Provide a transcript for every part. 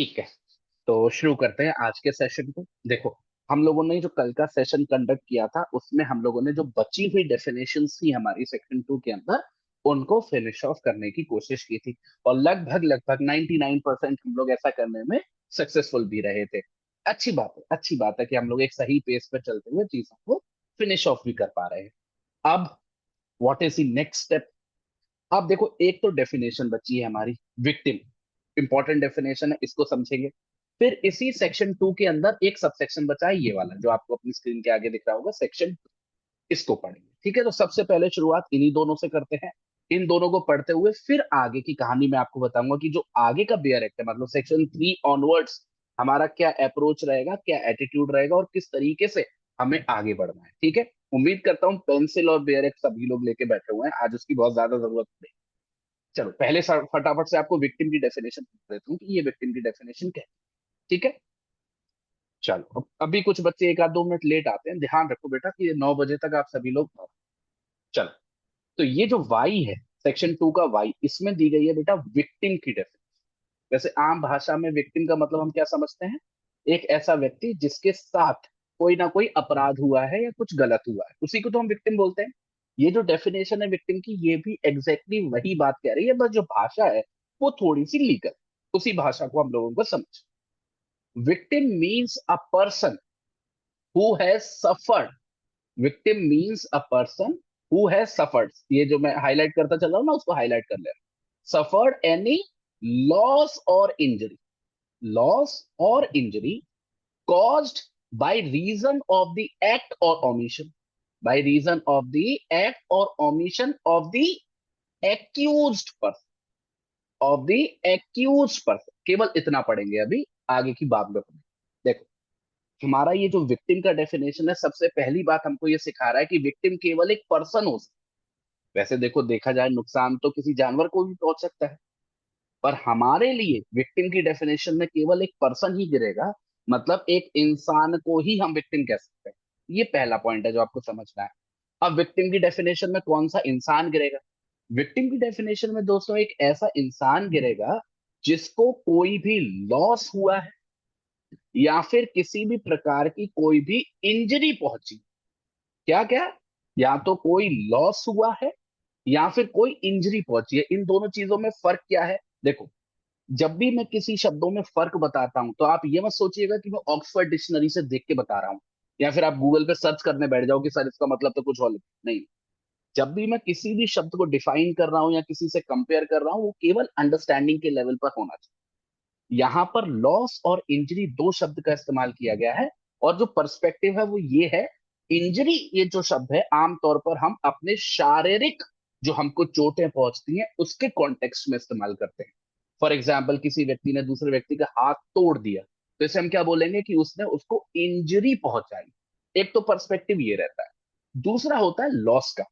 ठीक है, तो शुरू करते हैं आज के सेशन को। देखो, हम लोगों ने जो कल का सेशन कंडक्ट किया था उसमें हम लोगों ने जो बची हुई डेफिनेशंस थी हमारी सेक्शन 2 के अंदर उनको फिनिश ऑफ करने की कोशिश की थी। और लगभग लगभग 99% हम लोग ऐसा करने में सक्सेसफुल भी रहे थे। अच्छी बात है, अच्छी बात है कि हम लोग एक सही पेस पे चलते हुए चीजों को फिनिश ऑफ भी कर पा रहे हैं। अब what is the next step? अब देखो, एक तो डेफिनेशन बची है हमारी, विक्टिम। इंपॉर्टेंट डेफिनेशन है, इसको समझेंगे। फिर इसी सेक्शन 2 के अंदर एक सब सेक्शन बचा है, ये वाला जो आपको अपनी स्क्रीन के आगे दिख रहा होगा, सेक्शन। इसको पढ़ेंगे, ठीक है? तो सबसे पहले शुरुआत इन्हीं दोनों से करते हैं। इन दोनों को पढ़ते हुए फिर आगे की कहानी मैं आपको बताऊंगा कि जो आगे का बेयर एक्ट है, मतलब सेक्शन 3 ऑनवर्ड्स, हमारा क्या अप्रोच रहेगा, क्या एटीट्यूड रहेगा और किस तरीके से हमें आगे बढ़ना है। ठीक है, उम्मीद करता हूँ पेंसिल और बेयर एक्ट सभी लोग लेके बैठे हुए हैं, आज उसकी बहुत ज्यादा जरूरत नहीं। चलो पहले फटाफट से आपको विक्टिम की डेफिनेशन पूछ देता हूँ कि ये विक्टिम की डेफिनेशन क्या है। ठीक है, चलो अभी कुछ बच्चे एक आध 2 मिनट लेट आते हैं, ध्यान रखो बेटा कि 9 बजे तक आप सभी लोग। चलो, तो ये जो वाई है, सेक्शन 2 का वाई, इसमें दी गई है बेटा विक्टिम की डेफिनेशन। वैसे आम भाषा में विक्टिम का मतलब हम क्या समझते हैं? एक ऐसा व्यक्ति जिसके साथ कोई ना कोई अपराध हुआ है या कुछ गलत हुआ है, उसी को तो हम विक्टिम बोलते हैं। ये जो डेफिनेशन है विक्टिम की, ये भी एग्जैक्टली वही बात कह रही है, बस जो भाषा है वो थोड़ी सी लीगल, उसी भाषा को हम लोगों को समझ। Victim means a person who has suffered. Victim means a person who has suffered, ये जो मैं हाईलाइट करता चल रहा हूं ना, उसको हाईलाइट कर ले। सफर्ड एनी लॉस और इंजरी, लॉस और injury caused by reason of the act or omission, by reason of the act or omission of the accused person, of the accused person। केवल इतना पढ़ेंगे अभी, आगे की बात में पढ़ेंगे। देखो, हमारा ये जो विक्टिम का डेफिनेशन है, सबसे पहली बात हमको ये सिखा रहा है कि विक्टिम केवल एक पर्सन हो सकता है। वैसे देखो, देखा जाए नुकसान तो किसी जानवर को भी पहुंच सकता है, पर हमारे लिए विक्टिम की डेफिनेशन में केवल एक पर्सन ही गिरेगा, मतलब एक इंसान को ही हम विक्टिम कह सकते हैं। ये पहला पॉइंट है जो आपको समझना है। अब विक्टिम की डेफिनेशन में कौन सा इंसान गिरेगा? विक्टिम की डेफिनेशन में दोस्तों एक ऐसा इंसान गिरेगा जिसको कोई भी लॉस हुआ है या फिर किसी भी प्रकार की कोई भी इंजरी पहुंची। क्या क्या? या तो कोई लॉस हुआ है या फिर कोई इंजरी पहुंची है। इन दोनों चीजों में फर्क क्या है? देखो, जब भी मैं किसी शब्दों में फर्क बताता हूं तो आप ये मत सोचिएगा कि मैं ऑक्सफोर्ड डिक्शनरी से देख के बता रहा हूं या फिर आप गूगल पे सर्च करने बैठ जाओ कि सर इसका मतलब तो कुछ और नहीं। जब भी मैं किसी भी शब्द को डिफाइन कर रहा हूं या किसी से कंपेयर कर रहा हूं, वो केवल अंडरस्टैंडिंग के लेवल पर होना चाहिए। यहां पर लॉस और इंजरी दो शब्द का इस्तेमाल किया गया है, और जो पर्सपेक्टिव है वो ये है, इंजरी ये जो शब्द है आमतौर पर हम अपने शारीरिक, जो हमको चोटें पहुंचती हैं उसके कॉन्टेक्स्ट में इस्तेमाल करते हैं। फॉर एग्जाम्पल, किसी व्यक्ति ने दूसरे व्यक्ति का हाथ तोड़ दिया, तो इसे हम क्या बोलेंगे कि उसने उसको इंजरी पहुंचाई। एक तो पर्सपेक्टिव ये रहता है। दूसरा होता है लॉस का।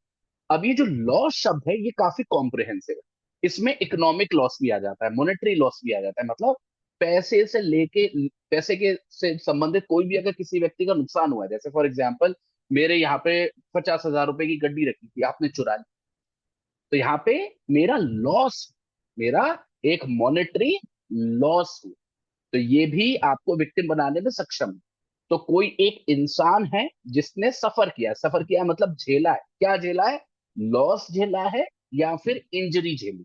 अब ये जो लॉस शब्द है ये काफी कॉम्प्रिहेंसिव है। इसमें इकोनॉमिक लॉस भी आ जाता है, मॉनेटरी लॉस भी आ जाता है, मतलब पैसे से लेके, पैसे के से संबंधित कोई भी अगर किसी व्यक्ति का नुकसान हुआ है, जैसे फॉर एग्जाम्पल मेरे यहाँ पे 50,000 रुपए की गड्डी रखी थी, आपने चुरा ली, तो यहाँ पे मेरा लॉस, मेरा एक मॉनेटरी लॉस हुआ। तो ये भी आपको विक्टिम बनाने में सक्षम है। तो कोई एक इंसान है जिसने सफर किया, सफर किया मतलब झेला है। क्या झेला है? लॉस झेला है या फिर इंजरी झेली।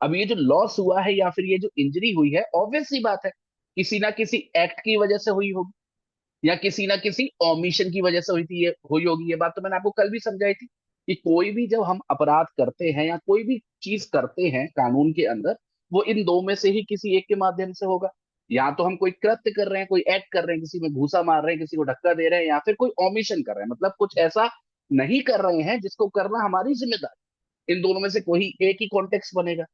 अब ये जो लॉस हुआ है या फिर ये जो इंजरी हुई है, ऑब्वियस सी बात है, किसी ना किसी एक्ट की वजह से हुई होगी या किसी ना किसी ओमिशन की वजह से हुई थी, ये हुई होगी। ये बात तो मैंने आपको कल भी समझाई थी कि कोई भी जब हम अपराध करते हैं या कोई भी चीज करते हैं कानून के अंदर, वो इन दो में से ही किसी एक के माध्यम से होगा। या तो हम कोई कृत्य कर रहे हैं, कोई एक्ट कर रहे हैं, किसी में घूसा मार रहे हैं, किसी को धक्का दे रहे हैं, या फिर कोई ओमिशन कर रहे हैं, मतलब कुछ ऐसा नहीं कर रहे हैं जिसको करना हमारी जिम्मेदारी। इन दोनों में से कोई एक ही कॉन्टेक्स्ट बनेगा।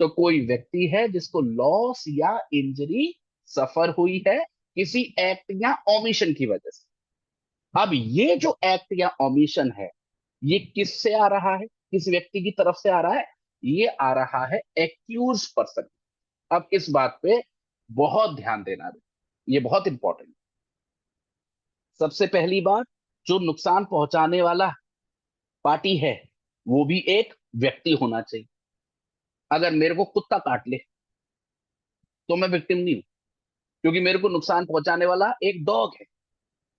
तो कोई व्यक्ति है जिसको लॉस या इंजरी सफर हुई है किसी एक्ट या ओमिशन की वजह से। अब ये जो एक्ट या ओमिशन है, ये किससे आ रहा है, किस व्यक्ति की तरफ से आ रहा है? ये आ रहा है एक्यूज पर्सन। अब इस बात पे बहुत ध्यान देना है, ये बहुत इंपॉर्टेंट। सबसे पहली बात, जो नुकसान पहुंचाने वाला पार्टी है वो भी एक व्यक्ति होना चाहिए। अगर मेरे को कुत्ता काट ले तो मैं विक्टिम नहीं हूं। क्योंकि मेरे को नुकसान पहुंचाने वाला एक डॉग है,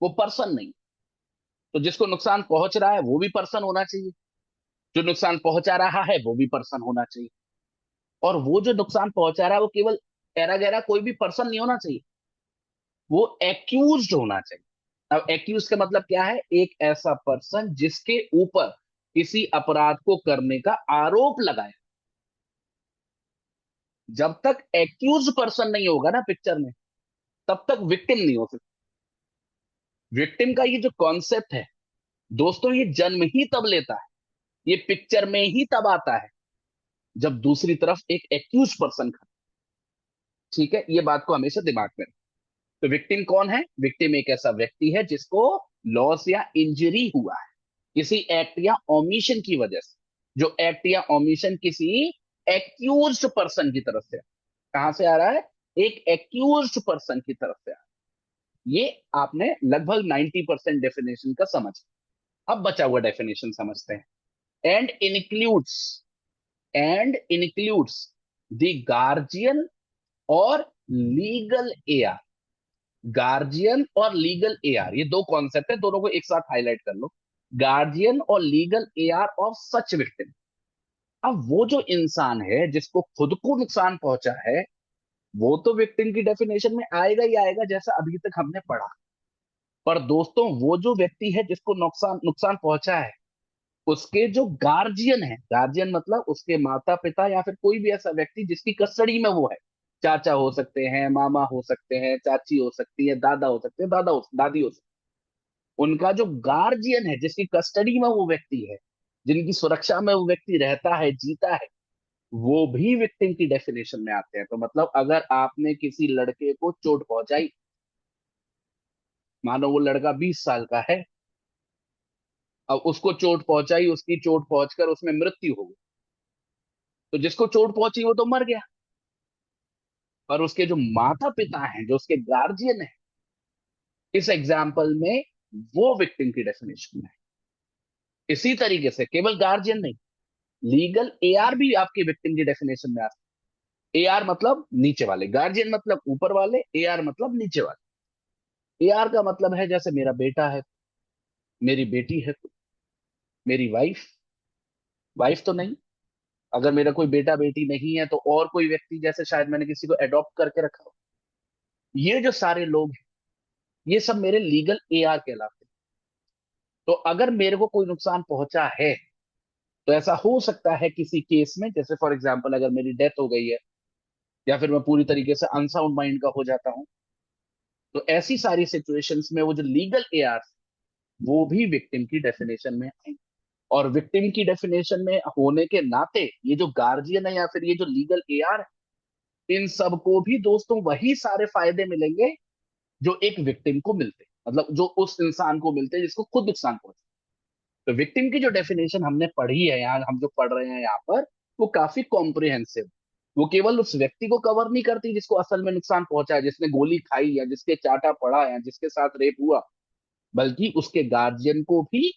वो पर्सन नहीं। तो जिसको नुकसान पहुंच रहा है वो भी पर्सन होना चाहिए, जो नुकसान पहुंचा रहा है वो भी पर्सन होना चाहिए। और वो जो नुकसान पहुंचा रहा है वो केवल एरा गैरा कोई भी पर्सन नहीं होना चाहिए, वो एक्यूज्ड होना चाहिए। अब एक्यूज का मतलब क्या है? एक ऐसा पर्सन जिसके ऊपर किसी अपराध को करने का आरोप लगाया। जब तक एक्यूज पर्सन नहीं होगा ना पिक्चर में, तब तक विक्टिम नहीं हो सकती। विक्टिम का ये जो कॉन्सेप्ट है दोस्तों, ये जन्म ही तब लेता है, ये पिक्चर में ही तब आता है जब दूसरी तरफ एक एक्यूज पर्सन खड़ा। ठीक है, ये बात को हमेशा दिमाग में रखें। तो विक्टिम कौन है? विक्टिम एक ऐसा व्यक्ति है जिसको लॉस या इंजरी हुआ है किसी एक्ट या ओमिशन की वजह से, जो एक्ट या ओमिशन किसी एक्यूज्ड पर्सन की तरफ से। कहां से आ रहा है? एक एक्यूज्ड पर्सन की तरफ से आ रहा है। ये आपने लगभग 90% डेफिनेशन का समझ। अब बचा हुआ डेफिनेशन समझते हैं। And includes, and includes the guardian और लीगल एआर। गार्जियन और लीगल एआर, ये दो कॉन्सेप्ट है, दोनों को एक साथ हाईलाइट कर लो। गार्जियन और legal AR of such victim. अब वो जो इंसान है जिसको खुद को नुकसान पहुंचा है, वो तो विक्टिम की डेफिनेशन में आएगा ही आएगा, जैसा अभी तक हमने पढ़ा। पर दोस्तों, वो जो व्यक्ति है जिसको नुकसान नुकसान पहुंचा है, उसके जो गार्जियन है, गार्जियन मतलब उसके माता पिता या फिर कोई भी ऐसा व्यक्ति जिसकी कस्टडी में वो है, चाचा हो सकते हैं, मामा हो सकते हैं, चाची हो सकती है, दादा हो सकते हैं, दादी हो सकती है। उनका जो गार्जियन है, जिसकी कस्टडी में वो व्यक्ति है, जिनकी सुरक्षा में वो व्यक्ति रहता है, जीता है, वो भी विक्टिम की डेफिनेशन में आते हैं। तो मतलब अगर आपने किसी लड़के को चोट पहुंचाई, मानो वो लड़का 20 साल का है, अब उसको चोट पहुंचाई, उसकी चोट पहुंचकर उसमें मृत्यु हो गई, तो जिसको चोट पहुंची वो तो मर गया। पर उसके जो माता पिता हैं, जो उसके गार्जियन है, इस एग्जाम्पल में वो विक्टिम की डेफिनेशन में है। इसी तरीके से केवल गार्जियन नहीं, लीगल एआर भी आपके विक्टिम की डेफिनेशन में आता है। एआर मतलब नीचे वाले, गार्जियन मतलब ऊपर वाले, एआर मतलब नीचे वाले। एआर का मतलब है जैसे मेरा बेटा है, मेरी बेटी है, मेरी वाइफ, वाइफ तो नहीं, अगर मेरा कोई बेटा बेटी नहीं है तो और कोई व्यक्ति, जैसे शायद मैंने किसी को अडॉप्ट करके रखा हो। ये जो सारे लोग हैं, ये सब मेरे लीगल एआर कहलाते हैं। तो अगर मेरे को कोई नुकसान पहुंचा है, तो ऐसा हो सकता है किसी केस में, जैसे फॉर एग्जांपल अगर मेरी डेथ हो गई है, या फिर मैं पूरी तरीके से अनसाउंड माइंड का हो जाता हूं, तो ऐसी सारी सिचुएशंस में वो जो लीगल एआर, वो भी विक्टिम की डेफिनेशन में आएंगे। और विक्टिम की डेफिनेशन में होने के नाते ये जो गार्जियन है या फिर ये जो लीगल एआर है, इन सबको भी दोस्तों वही सारे फायदे मिलेंगे जो एक विक्टिम को मिलते हैं, मतलब जो उस इंसान को मिलते हैं जिसको खुद नुकसान पहुंचे। तो विक्टिम की जो डेफिनेशन हमने पढ़ी है, यहाँ हम जो पढ़ रहे हैं यहाँ पर, वो काफी कॉम्प्रिहेंसिव। वो केवल उस व्यक्ति को कवर नहीं करती जिसको असल में नुकसान पहुंचा है, जिसने गोली खाई या जिसके चाटा पड़ा या जिसके साथ रेप हुआ, बल्कि उसके गार्जियन को भी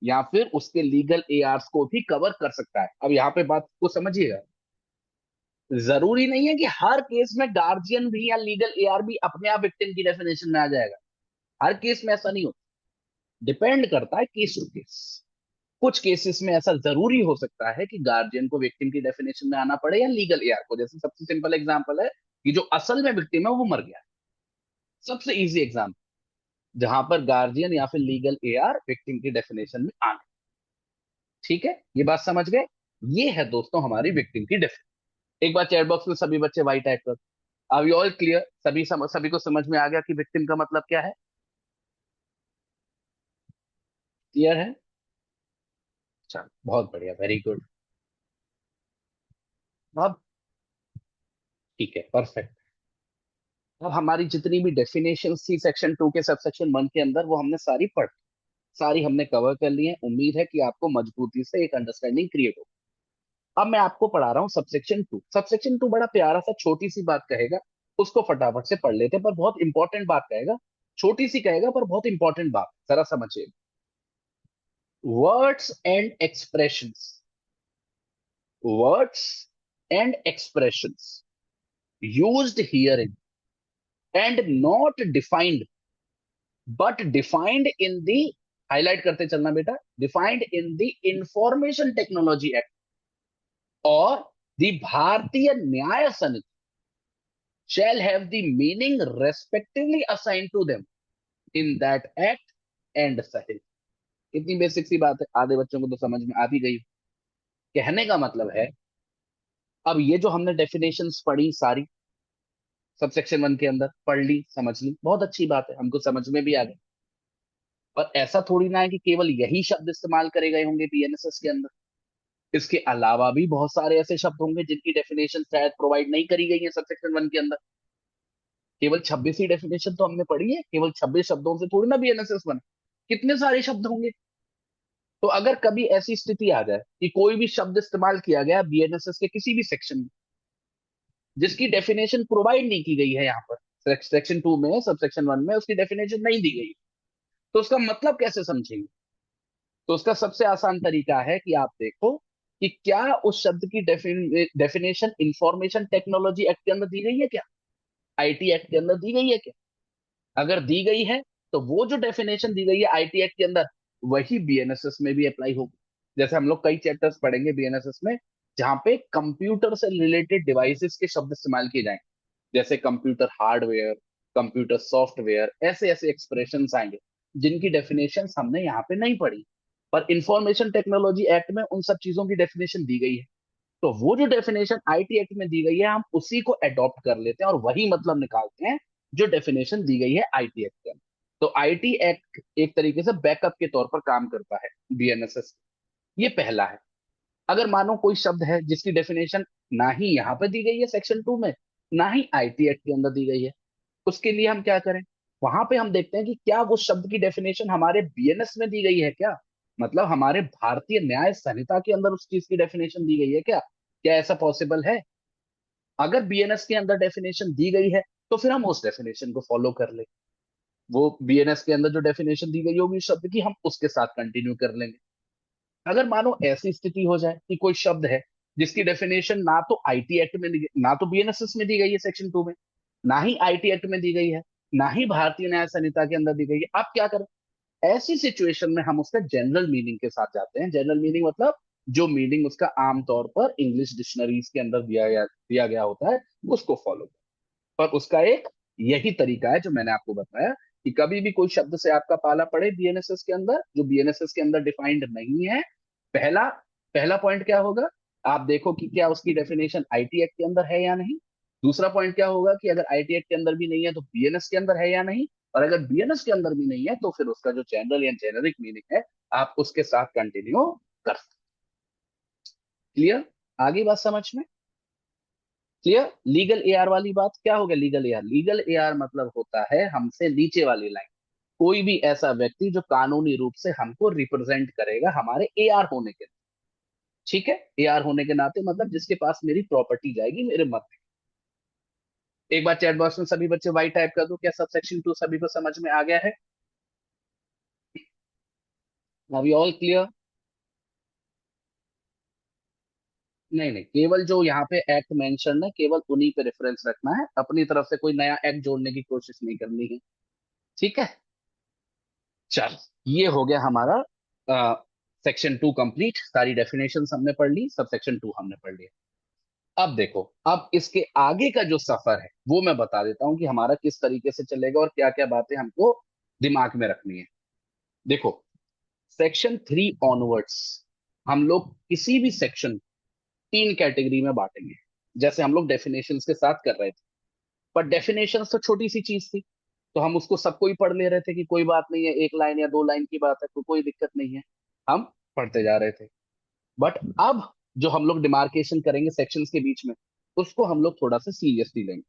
या फिर उसके लीगल एआर्स को भी कवर कर सकता है। अब यहाँ पे बात को समझिएगा, जरूरी नहीं है कि हर केस में गार्जियन भी या लीगल एआर भी अपने आप विक्टिम की डेफिनेशन में आ जाएगा। हर केस में ऐसा नहीं होता, डिपेंड करता है केस टू केस। कुछ केसेस में ऐसा जरूरी हो सकता है कि गार्जियन को विक्टिम की डेफिनेशन में आना पड़े या लीगल एआर को। जैसे सबसे सिंपल एग्जांपल है कि जो असल में विक्टिम है वो मर गया है, सबसे इजी एग्जांपल, जहां पर गार्जियन या फिर लीगल एआर विक्टिम की डेफिनेशन में आ गए। ठीक है, ये बात समझ गए? ये है दोस्तों हमारी विक्टिम की डेफिनेशन। एक बार चैट बॉक्स में सभी बच्चे वाइट टाइप कर। अब यू ऑल क्लियर? सभी को समझ में आ गया कि विक्टिम का मतलब क्या है? क्लियर है? अच्छा, बहुत बढ़िया, वेरी गुड। अब ठीक है, परफेक्ट। अब हमारी जितनी भी डेफिनेशन थी सेक्शन 2 के सब सेक्शन 1 के अंदर, वो हमने सारी पढ़, सारी हमने कवर कर ली है। उम्मीद है कि आपको मजबूती से एक अंडरस्टैंडिंग क्रिएट हो। अब मैं आपको पढ़ा रहा हूँ सबसेक्शन 2। सबसेक्शन 2 बड़ा प्यारा सा छोटी सी बात कहेगा, उसको फटाफट से पढ़ लेते हैं, पर बहुत इंपॉर्टेंट बात कहेगा। छोटी सी कहेगा पर बहुत इंपॉर्टेंट बात, जरा समझिए। Words and expressions, words and expressions used herein and not defined but defined in the, highlight करते चलना बेटा, defined in the information technology act और दी भारतीय न्याय समिति shall have the meaning respectively assigned to them in that act and सहित। कितनी basic सी बात है, आधे बच्चों को तो समझ में आ भी गई। कहने का मतलब है, अब ये जो हमने डेफिनेशंस पढ़ी सारी सबसेक्शन 1 के अंदर पढ़ ली, समझ ली, बहुत अच्छी बात है, हमको समझ में भी आ गई। पर ऐसा थोड़ी ना है कि केवल यही शब्द इस्तेमाल करे गए होंगे बीएनएसएस के अंदर। इसके अलावा भी बहुत सारे ऐसे शब्द होंगे जिनकी डेफिनेशन शायद प्रोवाइड नहीं करी गई है सबसेक्शन 1 के अंदर। केवल 26 ही डेफिनेशन तो हमने पढ़ी है, केवल 26 शब्दों से थोड़ी ना बीएनएसएस बना, कितने सारे शब्द होंगे। तो अगर कभी ऐसी स्थिति आ जाए कि कोई भी शब्द इस्तेमाल किया गया बीएनएसएस के किसी भी सेक्शन में जिसकी डेफिनेशन प्रोवाइड नहीं की गई है यहाँ पर सेक्शन 2 में, सब सेक्शन 1 में उसकी डेफिनेशन नहीं दी गई, तो उसका मतलब कैसे समझेंगे। तो उसका सबसे आसान तरीका है कि आप देखो कि क्या उस शब्द की डेफिनेशन इंफॉर्मेशन टेक्नोलॉजी एक्ट के अंदर दी गई है क्या, आईटी एक्ट के अंदर दी गई है क्या। अगर दी गई है तो वो जो डेफिनेशन दी गई है आईटी एक्ट के अंदर वही बीएनएसएस में भी अप्लाई होगी। जैसे हम लोग कई चैप्टर्स पढ़ेंगे बीएनएसएस में जहां पे कंप्यूटर से रिलेटेड डिवाइसेस के शब्द इस्तेमाल किए जाएंगे, जैसे कंप्यूटर हार्डवेयर, कंप्यूटर सॉफ्टवेयर, ऐसे ऐसे एक्सप्रेशंस आएंगे जिनकी डेफिनेशंस हमने यहाँ पे नहीं पढ़ी। पर इंफॉर्मेशन टेक्नोलॉजी एक्ट में उन सब चीजों की डेफिनेशन दी गई है, तो वो जो डेफिनेशन आईटी एक्ट में दी गई है हम उसी को अडॉप्ट कर लेते हैं और वही मतलब निकालते हैं जो डेफिनेशन दी गई है आईटी एक्ट के अंदर। तो आईटी एक्ट एक तरीके से बैकअप के तौर पर काम करता है बीएनएसएस। ये पहला है। अगर मानो कोई शब्द है जिसकी डेफिनेशन ना ही यहाँ पे दी गई है सेक्शन 2 में, ना ही आईटी एक्ट के अंदर दी गई है, उसके लिए हम क्या करें, वहां पे हम देखते हैं कि क्या वो शब्द की डेफिनेशन हमारे बीएनएस में दी गई है क्या, मतलब हमारे भारतीय न्याय संहिता के अंदर उस चीज की डेफिनेशन दी गई है क्या, क्या ऐसा पॉसिबल है। अगर बीएनएस के अंदर डेफिनेशन दी गई है तो फिर हम उस डेफिनेशन को फॉलो कर ले, वो बीएनएस के अंदर जो डेफिनेशन दी गई होगी शब्द की हम उसके साथ कंटिन्यू कर लेंगे। अगर मानो ऐसी स्थिति हो जाए कि कोई शब्द है जिसकी डेफिनेशन ना तो आईटी एक्ट में ना तो बीएनएसएस में दी गई है सेक्शन 2 में, ना ही आईटी एक्ट में दी गई है, ना ही भारतीय न्याय संहिता के अंदर दी गई है, आप क्या करें। ऐसी सिचुएशन में हम उसका जनरल मीनिंग के साथ जाते हैं। जनरल मीनिंग मतलब जो मीनिंग उसका आमतौर पर इंग्लिश डिक्शनरीज के अंदर दिया गया होता है उसको फॉलो। पर उसका एक यही तरीका है जो मैंने आपको बताया कि कभी भी कोई शब्द से आपका पाला पड़े बीएनएसएस के अंदर जो बीएनएसएस के अंदर डिफाइंड नहीं है, पहला पहला पॉइंट क्या होगा, आप देखो कि क्या उसकी डेफिनेशन आईटी एक्ट के अंदर है या नहीं। दूसरा पॉइंट क्या होगा कि अगर आईटी एक्ट के अंदर भी नहीं है तो बीएनएस के अंदर है या नहीं, और अगर बीएनएस के अंदर भी नहीं है तो फिर उसका जो जनरल या जेनरिक मीनिंग है आप उसके साथ कंटिन्यू कर सकते। क्लियर, आगे बात समझ में क्लियर। लीगल एआर वाली बात क्या हो गया, लीगल एआर, लीगल एआर मतलब होता है हमसे नीचे वाली लाइन, कोई भी ऐसा व्यक्ति जो कानूनी रूप से हमको रिप्रेजेंट करेगा हमारे एआर होने के, ठीक है, एआर होने के नाते मतलब जिसके पास मेरी प्रॉपर्टी जाएगी मेरे मत में। एक बार चैट बॉक्स में सभी बच्चे वाई टाइप कर दो, क्या सब सेक्शन 2 सभी को समझ में आ गया है, अभी ऑल क्लियर। नहीं नहीं, केवल जो यहाँ पे एक्ट मेंशन है केवल उन्हीं पे रेफरेंस रखना है, अपनी तरफ से कोई नया एक्ट जोड़ने की कोशिश नहीं करनी है, ठीक है। चल, ये हो गया हमारा सेक्शन 2 कंप्लीट, सारी डेफिनेशन हमने पढ़ ली, सब सेक्शन 2 हमने पढ़ लिया। अब देखो, अब इसके आगे का जो सफर है वो मैं बता देता हूं कि हमारा किस तरीके से चलेगा और क्या क्या बातें हमको दिमाग में रखनी है। देखो, सेक्शन 3 ऑनवर्ड्स हम लोग किसी भी सेक्शन 3 कैटेगरी में बांटेंगे, जैसे हम लोग डेफिनेशंस के साथ कर रहे थे। पर डेफिनेशंस तो छोटी सी चीज थी, तो हम उसको सबको ही पढ़ ले रहे थे कि कोई बात नहीं है, एक लाइन या 2 लाइन की बात है तो कोई दिक्कत नहीं है, हम पढ़ते जा रहे थे। बट अब जो हम लोग डिमार्केशन करेंगे सेक्शंस के बीच में उसको हम लोग थोड़ा सा सीरियसली लेंगे।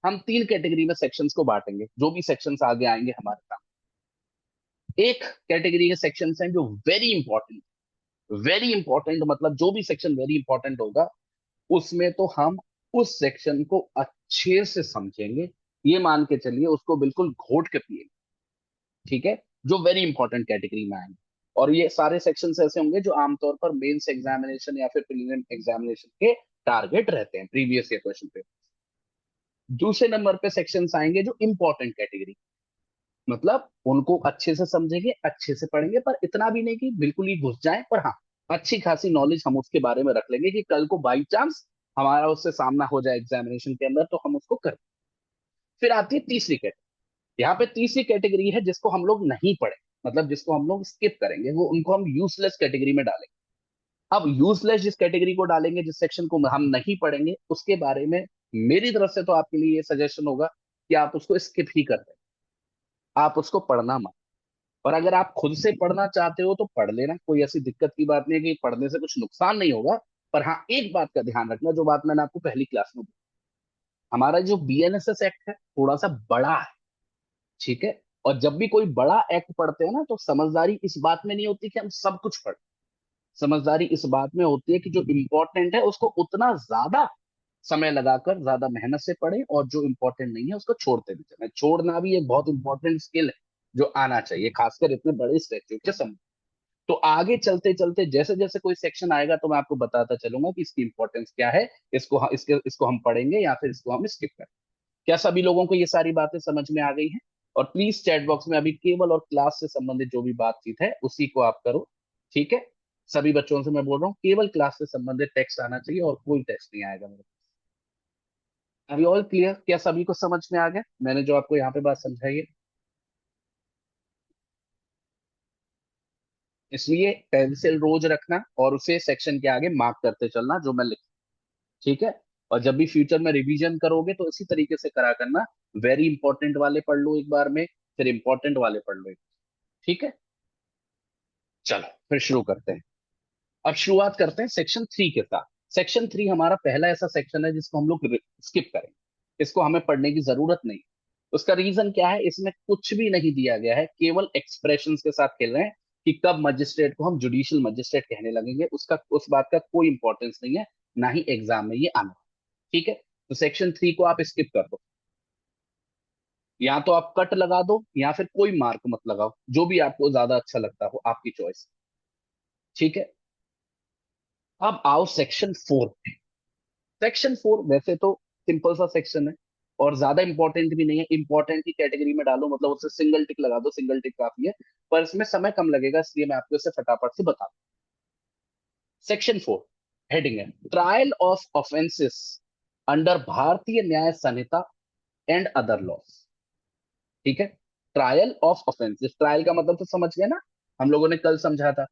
हम 3 कैटेगरी में सेक्शंस को बांटेंगे, जो भी सेक्शंस आगे आएंगे हमारे सामने। एक कैटेगरी के सेक्शंस हैं जो वेरी इंपॉर्टेंट, वेरी इंपॉर्टेंट मतलब जो भी सेक्शन वेरी इंपॉर्टेंट होगा उसमें तो हम उस सेक्शन को अच्छे से समझेंगे, ये मान के चलिए उसको बिल्कुल घोट के पिएंगे, ठीक है, जो वेरी इंपॉर्टेंट कैटेगरी में आएंगे। और ये सारे सेक्शंस ऐसे होंगे जो आमतौर पर मेंस एग्जामिनेशन या फिर प्रीलिम एग्जामिनेशन के टारगेट रहते हैं, प्रीवियस ईयर क्वेश्चन पेपर। दूसरे नंबर पे सेक्शंस आएंगे जो इंपॉर्टेंट कैटेगरी, मतलब उनको अच्छे से समझेंगे, अच्छे से पढ़ेंगे, पर इतना भी नहीं कि बिल्कुल ही घुस जाए, पर हाँ अच्छी खासी नॉलेज हम उसके बारे में रख लेंगे कि कल को बाई चांस हमारा उससे सामना हो जाए एग्जामिनेशन के अंदर तो हम उसको कर। फिर आती है तीसरी कैटेगरी। यहाँ पे तीसरी कैटेगरी है जिसको हम लोग नहीं पढ़े, मतलब जिसको हम लोग स्किप करेंगे, वो उनको हम यूजलेस कैटेगरी में डालेंगे। अब यूजलेस जिस कैटेगरी को डालेंगे, जिस सेक्शन को हम नहीं पढ़ेंगे, उसके बारे में मेरी तरफ से तो आपके लिए ये सजेशन होगा कि आप उसको स्किप ही कर दें, आप उसको पढ़ना मत। और अगर आप खुद से पढ़ना चाहते हो तो पढ़ लेना, कोई ऐसी दिक्कत की बात नहीं है कि पढ़ने से कुछ नुकसान नहीं होगा। पर हाँ एक बात का ध्यान रखना, जो बात मैंने आपको पहली क्लास में बोली, हमारा जो बीएनएसएस एक्ट है थोड़ा सा बड़ा है, ठीक है। और जब भी कोई बड़ा एक्ट पढ़ते हैं ना, तो समझदारी इस बात में नहीं होती कि हम सब कुछ पढ़, समझदारी इस बात में होती है कि जो इंपॉर्टेंट है उसको उतना ज्यादा समय लगाकर ज्यादा मेहनत से पढ़े, और जो इंपॉर्टेंट नहीं है उसको छोड़ते भी चले। छोड़ना भी एक बहुत इंपॉर्टेंट स्किल है जो आना चाहिए, खासकर इतने बड़े स्टैच्यू के समय। तो आगे चलते चलते जैसे जैसे कोई सेक्शन आएगा तो मैं आपको बताता चलूंगा कि इसकी इंपॉर्टेंस क्या है, इसको हम पढ़ेंगे या फिर इसको हम स्किप करें। क्या सभी लोगों को ये सारी बातें समझ में आ गई हैं? और प्लीज चैट बॉक्स में अभी केवल और क्लास से संबंधित जो भी बातचीत है उसी को आप करो, ठीक है। सभी बच्चों से मैं बोल रहा हूँ केवल क्लास से संबंधित टेक्स्ट आना चाहिए और कोई टेक्स्ट नहीं आएगा मेरे। अभी ऑल क्लियर? क्या सभी को समझ में आ गया मैंने जो आपको यहाँ पे बात समझाई है? इसलिए पेंसिल रोज रखना और उसे सेक्शन के आगे मार्क करते चलना जो मैं लिख, ठीक है। और जब भी फ्यूचर में रिवीजन करोगे तो इसी तरीके से करा करना, वेरी इंपॉर्टेंट वाले पढ़ लो एक बार में, फिर इंपॉर्टेंट वाले पढ़ लो ठीक है। चलो फिर शुरू करते हैं। अब शुरुआत करते हैं सेक्शन थ्री के साथ। सेक्शन थ्री हमारा पहला ऐसा सेक्शन है जिसको हम लोग स्किप करेंगे, इसको हमें पढ़ने की जरूरत नहीं। उसका रीजन क्या है, इसमें कुछ भी नहीं दिया गया है, केवल एक्सप्रेशंस के साथ खेल रहे हैं कि कब मजिस्ट्रेट को हम जुडिशियल मजिस्ट्रेट कहने लगेंगे, उसका उस बात का कोई इंपॉर्टेंस नहीं है, ना ही एग्जाम में ये आना, ठीक है। तो सेक्शन थ्री को आप स्किप कर दो, या तो आप कट लगा दो या फिर कोई मार्क मत लगाओ, जो भी आपको ज्यादा अच्छा लगता हो, आपकी चॉइस, ठीक है। अब आओ सेक्शन फोर। सेक्शन फोर वैसे तो सिंपल सा सेक्शन है और ज्यादा इंपॉर्टेंट भी नहीं है, इंपॉर्टेंट की कैटेगरी में डालो मतलब उससे सिंगल टिक लगा दो, सिंगल टिक काफी है। पर इसमें समय कम लगेगा इसलिए मैं आपको इसे फटाफट से बता दूं। सेक्शन फोर हेडिंग है ट्रायल ऑफ ऑफेंसेस अंडर भारतीय न्याय संहिता एंड अदर लॉस, ठीक है। ट्रायल ऑफ ऑफेंसेस, ट्रायल का मतलब तो समझ गए ना, हम लोगों ने कल समझा था।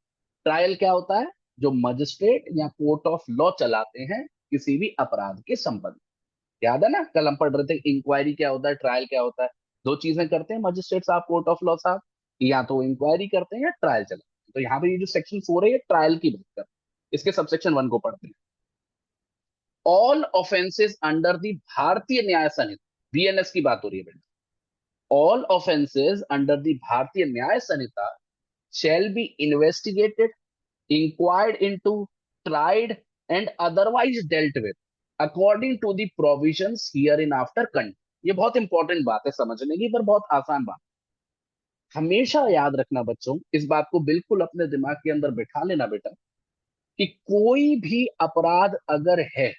ट्रायल क्या होता है, जो मजिस्ट्रेट या कोर्ट ऑफ लॉ चलाते हैं किसी भी अपराध के संबंध। याद है ना, कल हम पढ़ रहे थे इंक्वायरी क्या होता है, ट्रायल क्या होता है। दो चीजें करते हैं मजिस्ट्रेट साहब, कोर्ट ऑफ लॉ साहब, या तो इंक्वायरी करते हैं या ट्रायल चलाते हैं। तो यहाँ पे ये जो सेक्शन फोर है ये ट्रायल की बात कर, इसके सबसेक्शन वन को पढ़ते हैं। ऑल ऑफेंसेस अंडर दी भारतीय न्याय संहिता, बीएनएस की बात हो रही है बेटा। ऑल ऑफेंसेस अंडर दी भारतीय न्याय संहिता shall be investigated, inquired into, tried, and otherwise dealt with according to the provisions hereinafter contained। ये बहुत इंपॉर्टेंट बात है समझने की, पर बहुत आसान बात। हमेशा याद रखना बच्चों, इस बात को बिल्कुल अपने दिमाग के अंदर बिठा लेना बेटा, कि कोई भी अपराध अगर है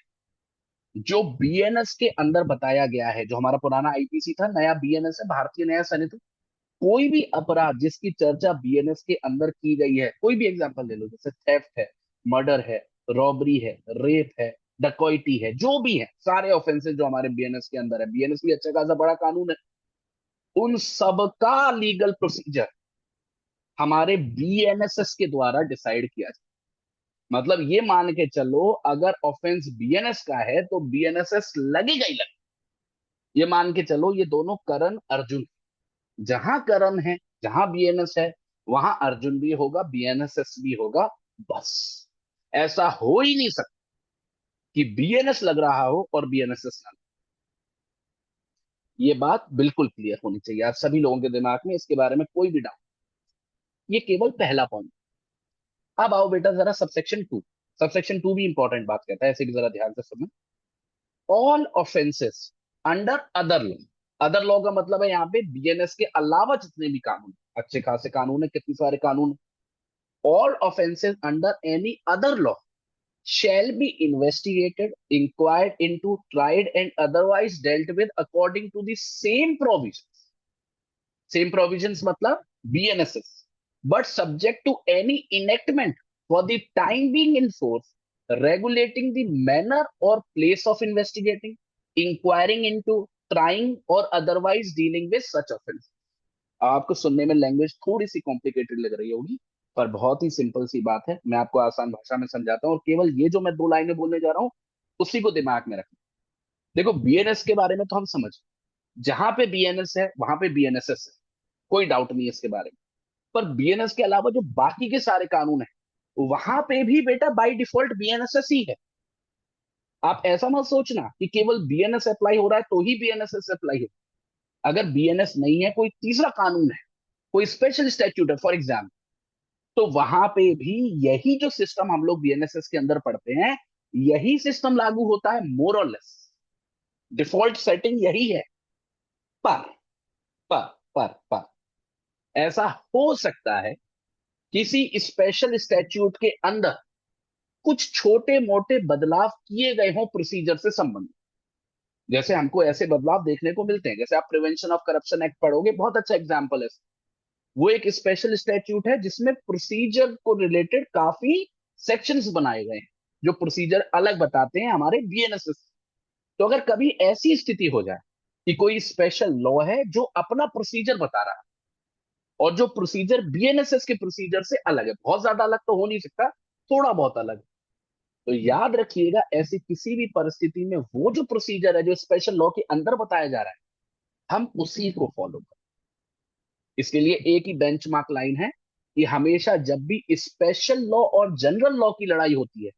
जो बीएनएस के अंदर बताया गया है, जो हमारा पुराना आईपीसी था, नया बीएनएस है भारतीय न्याय संहिता, कोई भी अपराध जिसकी चर्चा बीएनएस के अंदर की गई है, कोई भी एग्जांपल ले लो, जैसे थेफ्ट है, मर्डर है, रॉबरी है, रेप है, डकैती है, जो भी है सारे ऑफेंसेस जो हमारे बीएनएस के अंदर है, बीएनएस भी अच्छा खासा बड़ा कानून है, उन सब का लीगल प्रोसीजर हमारे बीएनएसएस के द्वारा डिसाइड किया जाए। मतलब ये मान के चलो अगर ऑफेंस बीएनएस का है तो बीएनएसएस लगेगा ही लगेगा। ये मान के चलो ये दोनों करण अर्जुन, जहां करण है, जहां बीएनएस है, वहां अर्जुन भी होगा, बीएनएसएस भी होगा, बस। ऐसा हो ही नहीं सकता कि बीएनएस लग रहा हो और बीएनएसएस ना लगे। ये बात बिल्कुल क्लियर होनी चाहिए आप सभी लोगों के दिमाग में, इसके बारे में कोई भी डाउट। ये केवल पहला पॉइंट। अब आओ बेटा जरा सबसेक्शन टू। सबसेक्शन टू भी इंपॉर्टेंट बात कहता है, ऐसे भी जरा ध्यान से सुनो। All offences under other law. Other law का मतलब है यहाँ पे बीएनएस के अलावा जितने भी कानून, अच्छे खासे कानून है, कितने सारे कानून। All offences under any other law shall be investigated, inquired into, tried, and otherwise dealt with according to the same provisions. Same provisions मतलब BNSS, but subject to any enactment for the time being in force, regulating the manner or place of investigating, inquiring into, trying, or otherwise dealing with such offense. आपको सुनने में language थोड़ी सी complicated लग रही होगी, पर बहुत ही सिंपल सी बात है। मैं आपको आसान भाषा में समझाता हूँ, और केवल ये जो मैं दो लाइनें बोलने जा रहा हूँ उसी को दिमाग में रखना। देखो, बीएनएस के बारे में तो हम समझ, जहां पे बीएनएस है वहां पे बीएनएसएस है, कोई डाउट नहीं है इसके बारे में। पर बीएनएस के अलावा जो बाकी के सारे कानून है, वहां पे भी बेटा बाय डिफॉल्ट बीएनएसएस ही है। आप ऐसा मत सोचना कि केवल बीएनएस अप्लाई हो रहा है तो ही बीएनएसएस अप्लाई हो। अगर बीएनएस नहीं है, कोई तीसरा कानून है, कोई स्पेशल स्टैट्यूट है फॉर एग्जाम्पल, तो वहां पे भी यही जो सिस्टम हम लोग बीएनएसएस के अंदर पढ़ते हैं, यही सिस्टम लागू होता है मोर और लेस। डिफॉल्ट सेटिंग यही है। पर पर पर ऐसा हो सकता है किसी स्पेशल स्टैट्यूट के अंदर कुछ छोटे मोटे बदलाव किए गए हों प्रोसीजर से संबंधित। जैसे हमको ऐसे बदलाव देखने को मिलते हैं, जैसे आप प्रिवेंशन ऑफ करप्शन एक्ट पढ़ोगे, बहुत अच्छा एग्जांपल है। वो एक स्पेशल स्टैट्यूट है जिसमें प्रोसीजर को रिलेटेड काफी सेक्शंस बनाए गए हैं, जो प्रोसीजर अलग बताते हैं हमारे बीएनएसएस। तो अगर कभी ऐसी स्थिति हो जाए कि कोई स्पेशल लॉ है जो अपना प्रोसीजर बता रहा है, और जो प्रोसीजर बीएनएसएस के प्रोसीजर से अलग है, बहुत ज्यादा अलग तो हो नहीं सकता, थोड़ा बहुत अलग, तो याद रखिएगा ऐसी किसी भी परिस्थिति में वो जो प्रोसीजर है जो स्पेशल लॉ के अंदर बताया जा रहा है, हम उसी को फॉलो करें। इसके लिए एक ही बेंचमार्क लाइन है कि हमेशा जब भी स्पेशल लॉ और जनरल लॉ की लड़ाई होती है,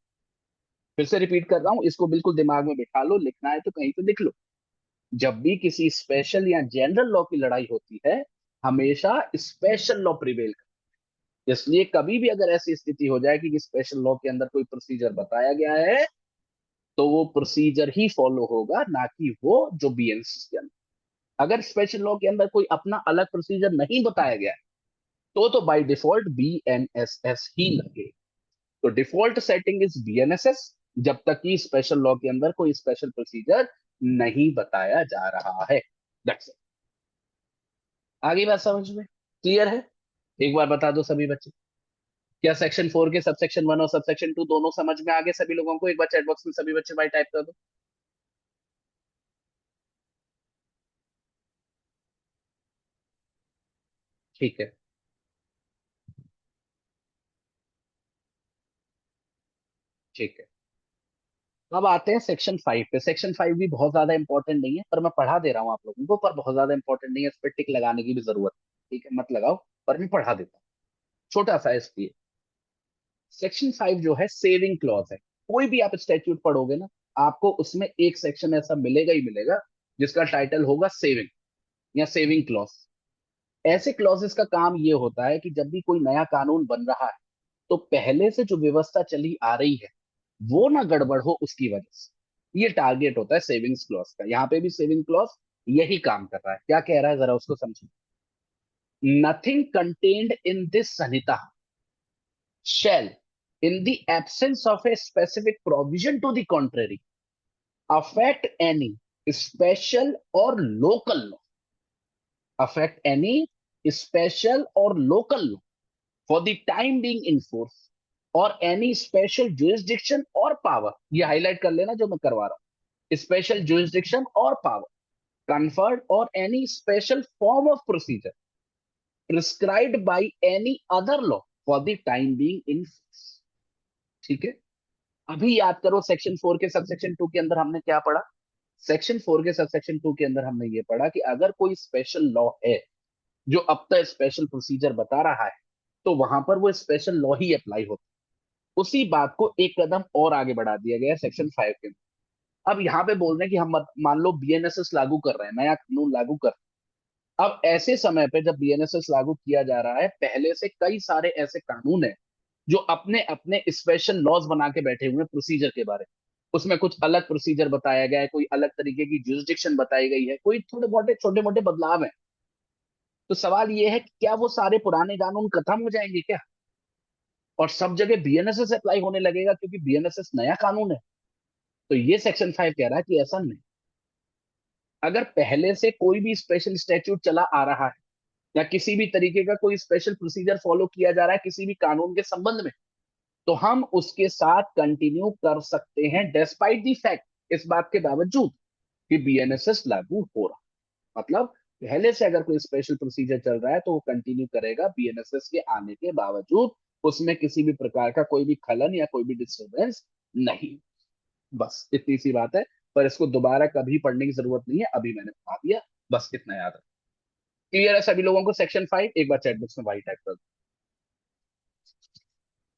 फिर से रिपीट कर रहा हूं, इसको बिल्कुल दिमाग में बिठा लो, लिखना है तो कहीं पे लिख लो। जब भी किसी स्पेशल या जनरल लॉ की लड़ाई होती है, हमेशा स्पेशल लॉ प्रिवेल कर। इसलिए कभी भी अगर ऐसी स्थिति हो जाए कि स्पेशल लॉ के अंदर कोई प्रोसीजर बताया गया है, तो वो प्रोसीजर ही फॉलो होगा, ना कि वो जो बीएनएस के अंदर। अगर स्पेशल लॉ के अंदर कोई अपना अलग प्रोसीजर नहीं बताया गया है, तो बाय डिफॉल्ट बीएनएसएस ही लगे। तो डिफॉल्ट सेटिंग इज बीएनएसएस, जब तक कि स्पेशल लॉ के अंदर कोई स्पेशल प्रोसीजर नहीं बताया जा रहा है। That's it. आगे बात समझ में क्लियर है? एक बार बता दो सभी बच्चे, क्या सेक्शन 4 के सबसेक्शन 1 और सबसेक्शन 2 दोनों समझ में आगे सभी लोगों को? एक बार चैट बॉक्स में सभी बच्चे भाई टाइप कर दो। ठीक है, ठीक है। अब आते हैं सेक्शन 5 पे। सेक्शन 5 भी बहुत ज्यादा इंपॉर्टेंट नहीं है, पर मैं पढ़ा दे रहा हूँ आप लोगों को, पर बहुत ज्यादा इंपॉर्टेंट नहीं है, इस पर टिक लगाने की भी जरूरत है। ठीक है, मत लगाओ, पर मैं पढ़ा देता हूँ, छोटा सा इसलिए। सेक्शन 5 जो है सेविंग क्लॉज है। कोई भी आप स्टैट्यूट पढ़ोगे ना, आपको उसमें एक सेक्शन ऐसा मिलेगा ही मिलेगा जिसका टाइटल होगा सेविंग या सेविंग क्लॉज। ऐसे क्लॉजेस का काम ये होता है कि जब भी कोई नया कानून बन रहा है, तो पहले से जो व्यवस्था चली आ रही है वो ना गड़बड़ हो, उसकी वजह से ये टारगेट होता है सेविंग्स क्लॉज का। यहाँ पे भी सेविंग क्लॉज यही काम कर रहा है। क्या कह रहा है जरा उसको समझिए। Nothing contained in this Samhita shall, in the absence of a specific provision to the contrary, affect any special or local law, affect any special or local law for the time being in force, or any special jurisdiction or power, ये highlight कर लेना जो मैं करवा रहा हूं, special jurisdiction or power conferred or any special form of procedure prescribed by any other law for the time being in force। ठीक है, अभी याद करो सेक्शन 4 के सबसेक्शन 2 के अंदर हमने क्या पढ़ा। सेक्शन 4 के सबसेक्शन 2 के अंदर हमने ये पढ़ा कि अगर कोई स्पेशल लॉ है जो अब तक स्पेशल प्रोसीजर बता रहा है, तो वहां पर वो स्पेशल लॉ ही अप्लाई होता है। उसी बात को एक कदम और आगे बढ़ा दिया गया सेक्शन 5 के अंदर। अब यहाँ पे बोल रहे हैं कि हम मान लो बीएनएसएस लागू कर रहे हैं, नया कानून लागू कर रहे हैं। अब ऐसे समय पे जब बीएनएसएस लागू किया जा रहा है, पहले से कई सारे ऐसे कानून है जो अपने अपने स्पेशल लॉज बना के बैठे हुए हैं प्रोसीजर के बारे में। उसमें कुछ अलग प्रोसीजर बताया गया है, कोई अलग तरीके की जुरिस्डिक्शन बताई गई है, कोई थोड़े मोटे छोटे मोटे बदलाव हैं। तो सवाल ये है कि क्या वो सारे पुराने कानून खत्म हो जाएंगे क्या? और सब जगह बीएनएसएस अप्लाई होने लगेगा क्योंकि बीएनएसएस नया कानून है। तो ये सेक्शन 5 कह रहा है कि ऐसा नहीं। अगर पहले से कोई भी स्पेशल स्टैट्यूट चला आ रहा है या किसी भी तरीके का कोई स्पेशल प्रोसीजर फॉलो किया जा रहा है किसी भी कानून के संबंध में, तो हम उसके साथ कंटिन्यू कर सकते हैं डेस्पाइट दी फैक्ट, इस बात के बावजूद कि बीएनएसएस लागू हो रहा। मतलब पहले से अगर कोई स्पेशल प्रोसीजर चल रहा है तो वो कंटिन्यू करेगा बीएनएसएस के आने के बावजूद, उसमें किसी भी प्रकार का कोई भी खलन या कोई भी डिस्टर्बेंस नहीं। बस इतनी सी बात है। पर इसको दोबारा कभी पढ़ने की जरूरत नहीं है, अभी मैंने बता दिया, बस इतना याद है। क्लियर है सभी लोगों को सेक्शन 5? एक बार चैट बॉक्स में वाई टाइप कर दो।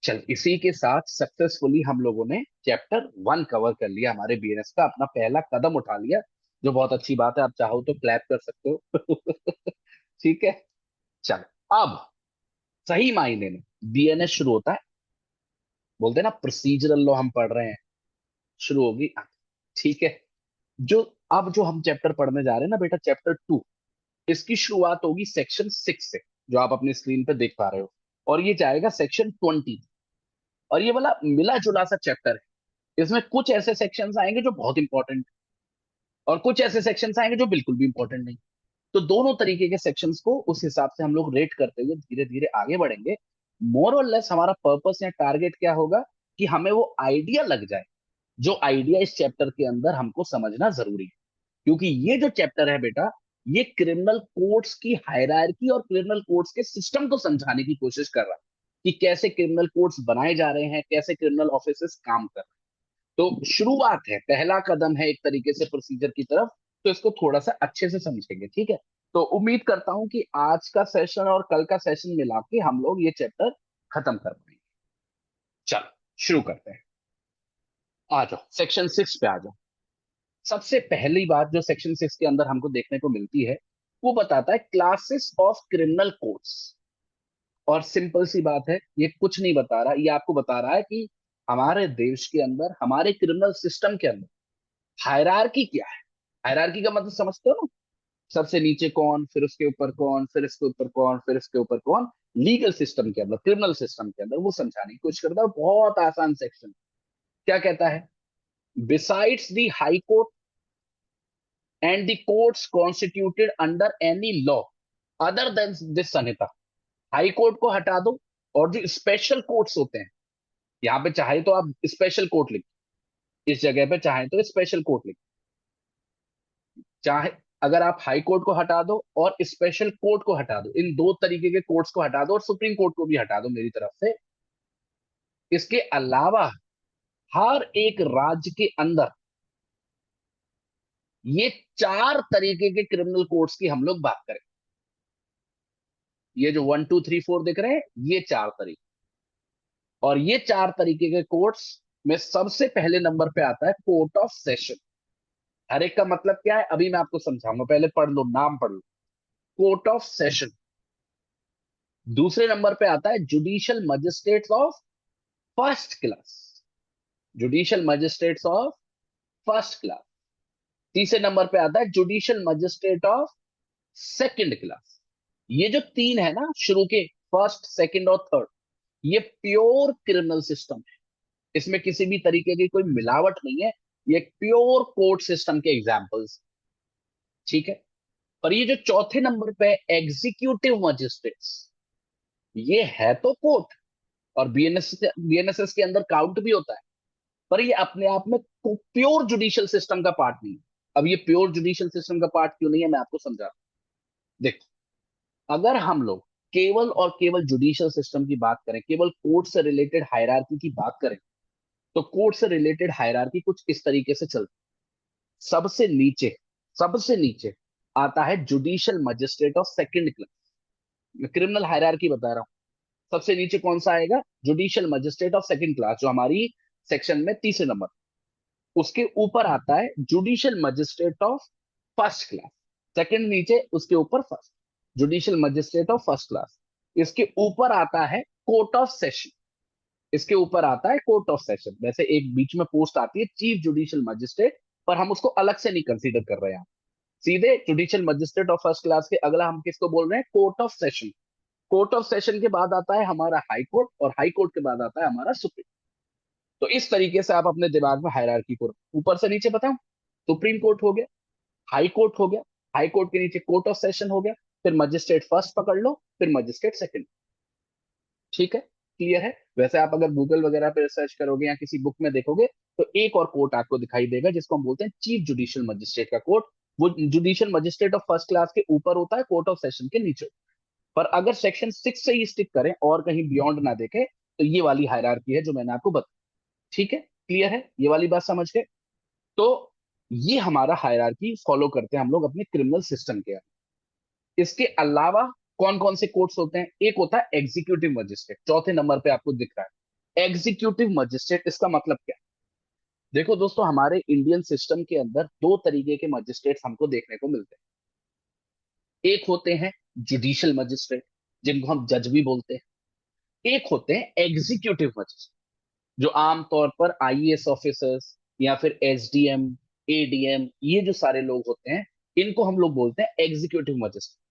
चल, इसी के साथ सक्सेसफुली हम लोगों ने चैप्टर 1 कवर कर लिया, हमारे बीएनएस का अपना पहला कदम उठा लिया, जो बहुत अच्छी बात है। आप चाहो तो क्लैप कर सकते हो। ठीक है। चल, अब सही मायने में बीएनएस शुरू होता है। बोलते हैं ना प्रोसीजरल लॉ हम पढ़ रहे हैं, शुरू होगी। ठीक है। जो अब जो हम चैप्टर पढ़ने जा रहे हैं ना बेटा, चैप्टर 2, इसकी शुरुआत होगी सेक्शन 6 से, जो आप अपनी स्क्रीन पे देख पा रहे हो, और ये जाएगा सेक्शन 20। और ये वाला मिला जुला सा चैप्टर है। इसमें कुछ ऐसे सेक्शंस आएंगे जो बहुत इंपॉर्टेंट, और कुछ ऐसे सेक्शंस आएंगे जो बिल्कुल भी इंपॉर्टेंट नहीं। तो दोनों तरीके के सेक्शंस को उस हिसाब से हम लोग रेट करते हुए धीरे धीरे आगे बढ़ेंगे। मोर और लेस हमारा पर्पस या टारगेट क्या होगा कि हमें वो आइडिया लग जाए, जो आइडिया इस चैप्टर के अंदर हमको समझना जरूरी है। क्योंकि ये जो चैप्टर है बेटा, ये क्रिमिनल कोर्ट्स की हायरार्की और क्रिमिनल कोर्ट्स के सिस्टम को समझाने की कोशिश कर रहा है कि कैसे क्रिमिनल कोर्ट्स बनाए जा रहे हैं, कैसे क्रिमिनल ऑफिसेस काम कर रहे हैं। तो शुरुआत है, पहला कदम है एक तरीके से प्रोसीजर की तरफ। तो इसको थोड़ा सा अच्छे से समझेंगे, ठीक है। तो उम्मीद करता हूं कि आज का सेशन और कल का सेशन मिला के हम लोग ये चैप्टर खत्म कर पाएंगे। चलो शुरू करते हैं। आ जाओ सेक्शन 6 पे आ जाओ। सबसे पहली बात जो सेक्शन 6 के अंदर हमको देखने को मिलती है, वो बताता है क्लासेस ऑफ क्रिमिनल कोड्स। और सिंपल सी बात है, ये कुछ नहीं बता रहा, ये आपको बता रहा है कि हमारे देश के अंदर, हमारे क्रिमिनल सिस्टम के अंदर हायरार्की क्या है। हायरार्की का मतलब समझते हो ना? सबसे नीचे कौन, फिर उसके ऊपर कौन, फिर इसके ऊपर कौन, फिर इसके ऊपर कौन। लीगल सिस्टम के अंदर, क्रिमिनल सिस्टम के अंदर वो समझाने की कोशिश करता है। बहुत आसान सेक्शन। क्या कहता है? Besides the high court and the courts constituted under any law other than this Samhita. High court को हटा दो, और जो स्पेशल कोर्ट्स होते हैं, यहाँ पे चाहे तो आप स्पेशल कोर्ट लिख, इस जगह पे चाहे तो स्पेशल कोर्ट लिख, चाहे अगर आप हाई कोर्ट को हटा दो और स्पेशल कोर्ट को हटा दो, इन दो तरीके के कोर्ट्स को हटा दो और सुप्रीम कोर्ट को भी हटा दो मेरी तरफ से, इसके अलावा हर एक राज्य के अंदर ये चार तरीके के क्रिमिनल कोर्ट्स की हम लोग बात करें। ये जो 1 2 3 4 दिख रहे हैं, ये चार तरीके। और ये चार तरीके के कोर्ट्स में सबसे पहले नंबर पे आता है कोर्ट ऑफ सेशन। हर एक का मतलब क्या है अभी मैं आपको समझाऊंगा, पहले पढ़ लो, नाम पढ़ लो। Court of session. दूसरे नंबर पे आता है judicial magistrates of first class. Judicial magistrates of first class. तीसरे नंबर पे आता है judicial magistrate of second class. ये जो तीन है ना शुरू के, फर्स्ट सेकंड और थर्ड, ये प्योर क्रिमिनल सिस्टम है। इसमें किसी भी तरीके की कोई मिलावट नहीं है। ये प्योर कोर्ट सिस्टम के एग्जांपल्स, ठीक है। और ये जो चौथे नंबर पे एग्जीक्यूटिव मजिस्ट्रेट्स, ये है तो कोर्ट, और बीएनएसएस के अंदर काउंट भी होता है, पर ये अपने आप में प्योर जुडिशियल सिस्टम का पार्ट नहीं है। अब ये प्योर जुडिशियल सिस्टम का पार्ट क्यों नहीं है, मैं आपको समझा। देखो, अगर हम लोग केवल और केवल जुडिशियल सिस्टम की बात करें, केवल कोर्ट से रिलेटेड हायरार्की की बात करें, तो कोर्ट से रिलेटेड हायरार्की कुछ इस तरीके से चलती। सबसे नीचे आता है judicial magistrate of second class. मैं क्रिमिनल हायरार्की बता रहा हूं। सबसे नीचे कौन सा आएगा? Judicial magistrate of second class, जो हमारी सेक्शन में तीसरे नंबर। उसके ऊपर आता है judicial magistrate of first class. Second नीचे, उसके ऊपर first, judicial magistrate of first class. इसके ऊपर आता है कोर्ट ऑफ सेशन। इसके ऊपर आता है कोर्ट ऑफ सेशन। वैसे एक बीच में पोस्ट आती है चीफ जुडिशियल मजिस्ट्रेट, पर हम उसको अलग से नहीं कंसीडर कर रहे हैं। सीधे judicial magistrate of first class के अगला हम किसको बोल रहे हैं? Court of session. Court of session के बाद आता है हमारा हाई कोर्ट, और हाई कोर्ट के बाद आता है हमारा सुप्रीम। तो इस तरीके से आप अपने दिमाग में हायरार्की को ऊपर से नीचे बताओ। सुप्रीम कोर्ट हो गया, हाई कोर्ट हो गया, हाई कोर्ट के नीचे कोर्ट ऑफ सेशन हो गया, फिर मजिस्ट्रेट फर्स्ट पकड़ लो, फिर मजिस्ट्रेट सेकंड। ठीक है, क्लियर है। वैसे आप अगर गूगल वगैरह पे सर्च करोगे या किसी बुक में देखोगे तो एक और कोर्ट आपको दिखाई देगा जिसको हम बोलते हैं चीफ जुडिशियल मजिस्ट्रेट का कोर्ट। वो judicial magistrate of first class के ऊपर होता है, कोर्ट ऑफ सेशन के नीचे। पर अगर सेक्शन 6 से ही स्टिक करें और कहीं बियॉन्ड ना देखें तो ये वाली हायरार्की है जो मैंने आपको बताई। ठीक है, क्लियर है, ये वाली बात समझ गए। तो ये हमारा हायरार्की फॉलो करते हैं हम लोग अपने क्रिमिनल सिस्टम के। इसके अलावा कौन कौन से कोर्ट्स होते हैं? एक होता है एग्जीक्यूटिव मजिस्ट्रेट, चौथे नंबर पे आपको दिख रहा है एग्जीक्यूटिव मजिस्ट्रेट। इसका मतलब क्या है? देखो दोस्तों, हमारे इंडियन सिस्टम के अंदर दो तरीके के मजिस्ट्रेट्स हमको देखने को मिलते हैं। एक होते हैं जुडिशियल मजिस्ट्रेट, जिनको हम जज भी बोलते हैं। एक होते हैं एग्जीक्यूटिव मजिस्ट्रेट, जो आमतौर पर आईएएस ऑफिसर्स या फिर एसडीएम, एडीएम, ये जो सारे लोग होते हैं, इनको हम लोग बोलते हैं एग्जीक्यूटिव मजिस्ट्रेट।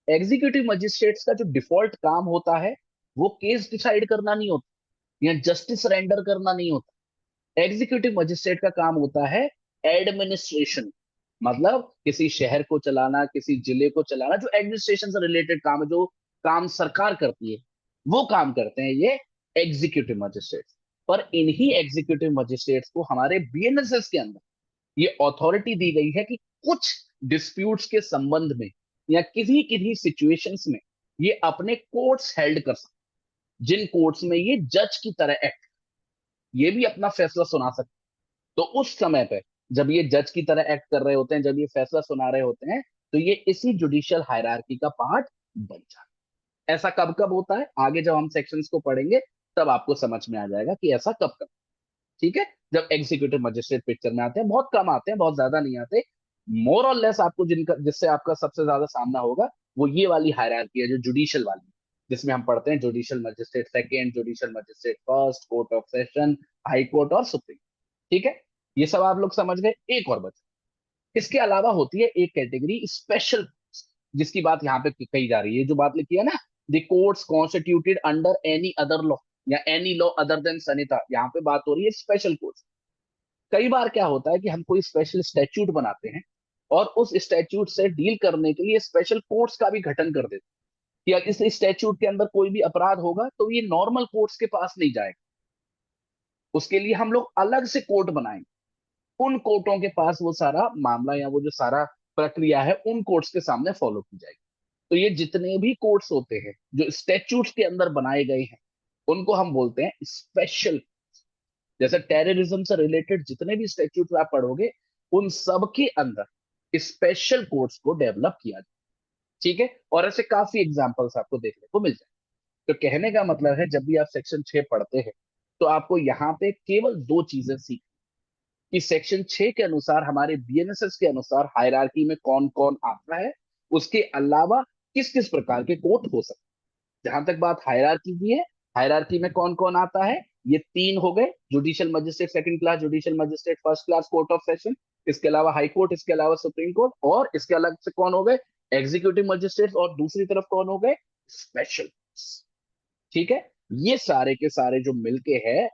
एग्जीक्यूटिव मजिस्ट्रेट्स का जो डिफॉल्ट काम होता है वो केस डिसाइड करना नहीं होता या जस्टिस रेंडर करना नहीं होता। एग्जीक्यूटिव मजिस्ट्रेट का काम होता है एडमिनिस्ट्रेशन, मतलब किसी शहर को चलाना, किसी जिले को चलाना, जो एडमिनिस्ट्रेशन से रिलेटेड काम है, जो काम सरकार करती है, वो काम करते हैं ये एग्जीक्यूटिव मजिस्ट्रेट। पर इन्हीं एग्जीक्यूटिव मजिस्ट्रेट्स को हमारे बीएनएसएस के अंदर ये अथॉरिटी दी गई है कि कुछ डिस्प्यूट्स के संबंध में या किसी किसी सिचुएशंस में ये अपने कोर्ट्स हेल्ड कर सकते, जिन कोर्ट्स में ये जज की तरह एक्ट, ये भी अपना फैसला सुना सकते। तो उस समय पे जब ये जज की तरह एक्ट कर रहे होते हैं, जब ये फैसला सुना रहे होते हैं, तो ये इसी जुडिशियल हायरार्की का पार्ट बन जाता है। ऐसा कब कब होता है, आगे जब हम सेक्शंस को पढ़ेंगे तब आपको समझ में आ जाएगा कि ऐसा कब कब। ठीक है, जब एग्जीक्यूटिव मजिस्ट्रेट पिक्चर में आते हैं, बहुत कम आते हैं, बहुत ज्यादा नहीं आते। मोर और लेस आपको जिनका, जिससे आपका सबसे ज्यादा सामना होगा, वो ये वाली हायरार्की है जो जुडिशियल वाली, जिसमें हम पढ़ते हैं judicial magistrate second, judicial magistrate first, court of session, high court और सुप्रीम। ठीक है, ये सब आप लोग समझ गए। एक और बचा, इसके अलावा होती है एक कैटेगरी स्पेशल, जिसकी बात यहाँ पे कही जा रही है, जो बात लिखी है ना, the courts constituted under any other law या any law other than Sanhita, यहाँ पे बात हो रही है स्पेशल कोर्ट्स। कई बार क्या होता है कि हम कोई स्पेशल स्टैट्यूट बनाते हैं और उस स्टैट्यूट से डील करने के लिए स्पेशल कोर्ट्स का भी गठन कर देते हैं कि अगर इस स्टैट्यूट के अंदर कोई भी अपराध होगा तो ये नॉर्मल कोर्ट्स के पास नहीं जाएगा, उसके लिए हम लोग अलग से कोर्ट बनाएंगे। उन कोर्टों के पास वो सारा मामला या वो जो सारा प्रक्रिया है उन कोर्ट्स के सामने फॉलो की जाएगी। तो ये जितने भी कोर्ट्स होते हैं जो स्टैट्यूट्स के अंदर बनाए गए हैं, उनको हम बोलते हैं स्पेशल। जैसे टेररिज्म से रिलेटेड जितने भी स्टैट्यूट आप पढ़ोगे, उन सब के अंदर स्पेशल कोर्ट्स को डेवलप किया जाए। ठीक है, और ऐसे काफी एग्जांपल्स आपको देखने को मिल जाए। तो कहने का मतलब है, जब भी आप सेक्शन 6 पढ़ते हैं तो आपको यहाँ पे केवल दो चीजें सीख, कि सेक्शन 6 के अनुसार, हमारे बीएनएसएस के अनुसार हायरार्की में कौन कौन आता है, उसके अलावा किस किस प्रकार के कोर्ट हो सकते हैं। जहां तक बात हायरार्की की है, हायरार्की में कौन कौन आता है, ये तीन हो गए, judicial magistrate second class, judicial magistrate first class, court of session, इसके अलावा हाई कोर्ट, इसके अलावा सुप्रीम कोर्ट, और इसके अलग से कौन हो गए, एग्जीक्यूटिव मजिस्ट्रेट, और दूसरी तरफ कौन हो गए, स्पेशल। ठीक है, ये सारे के सारे जो मिलके है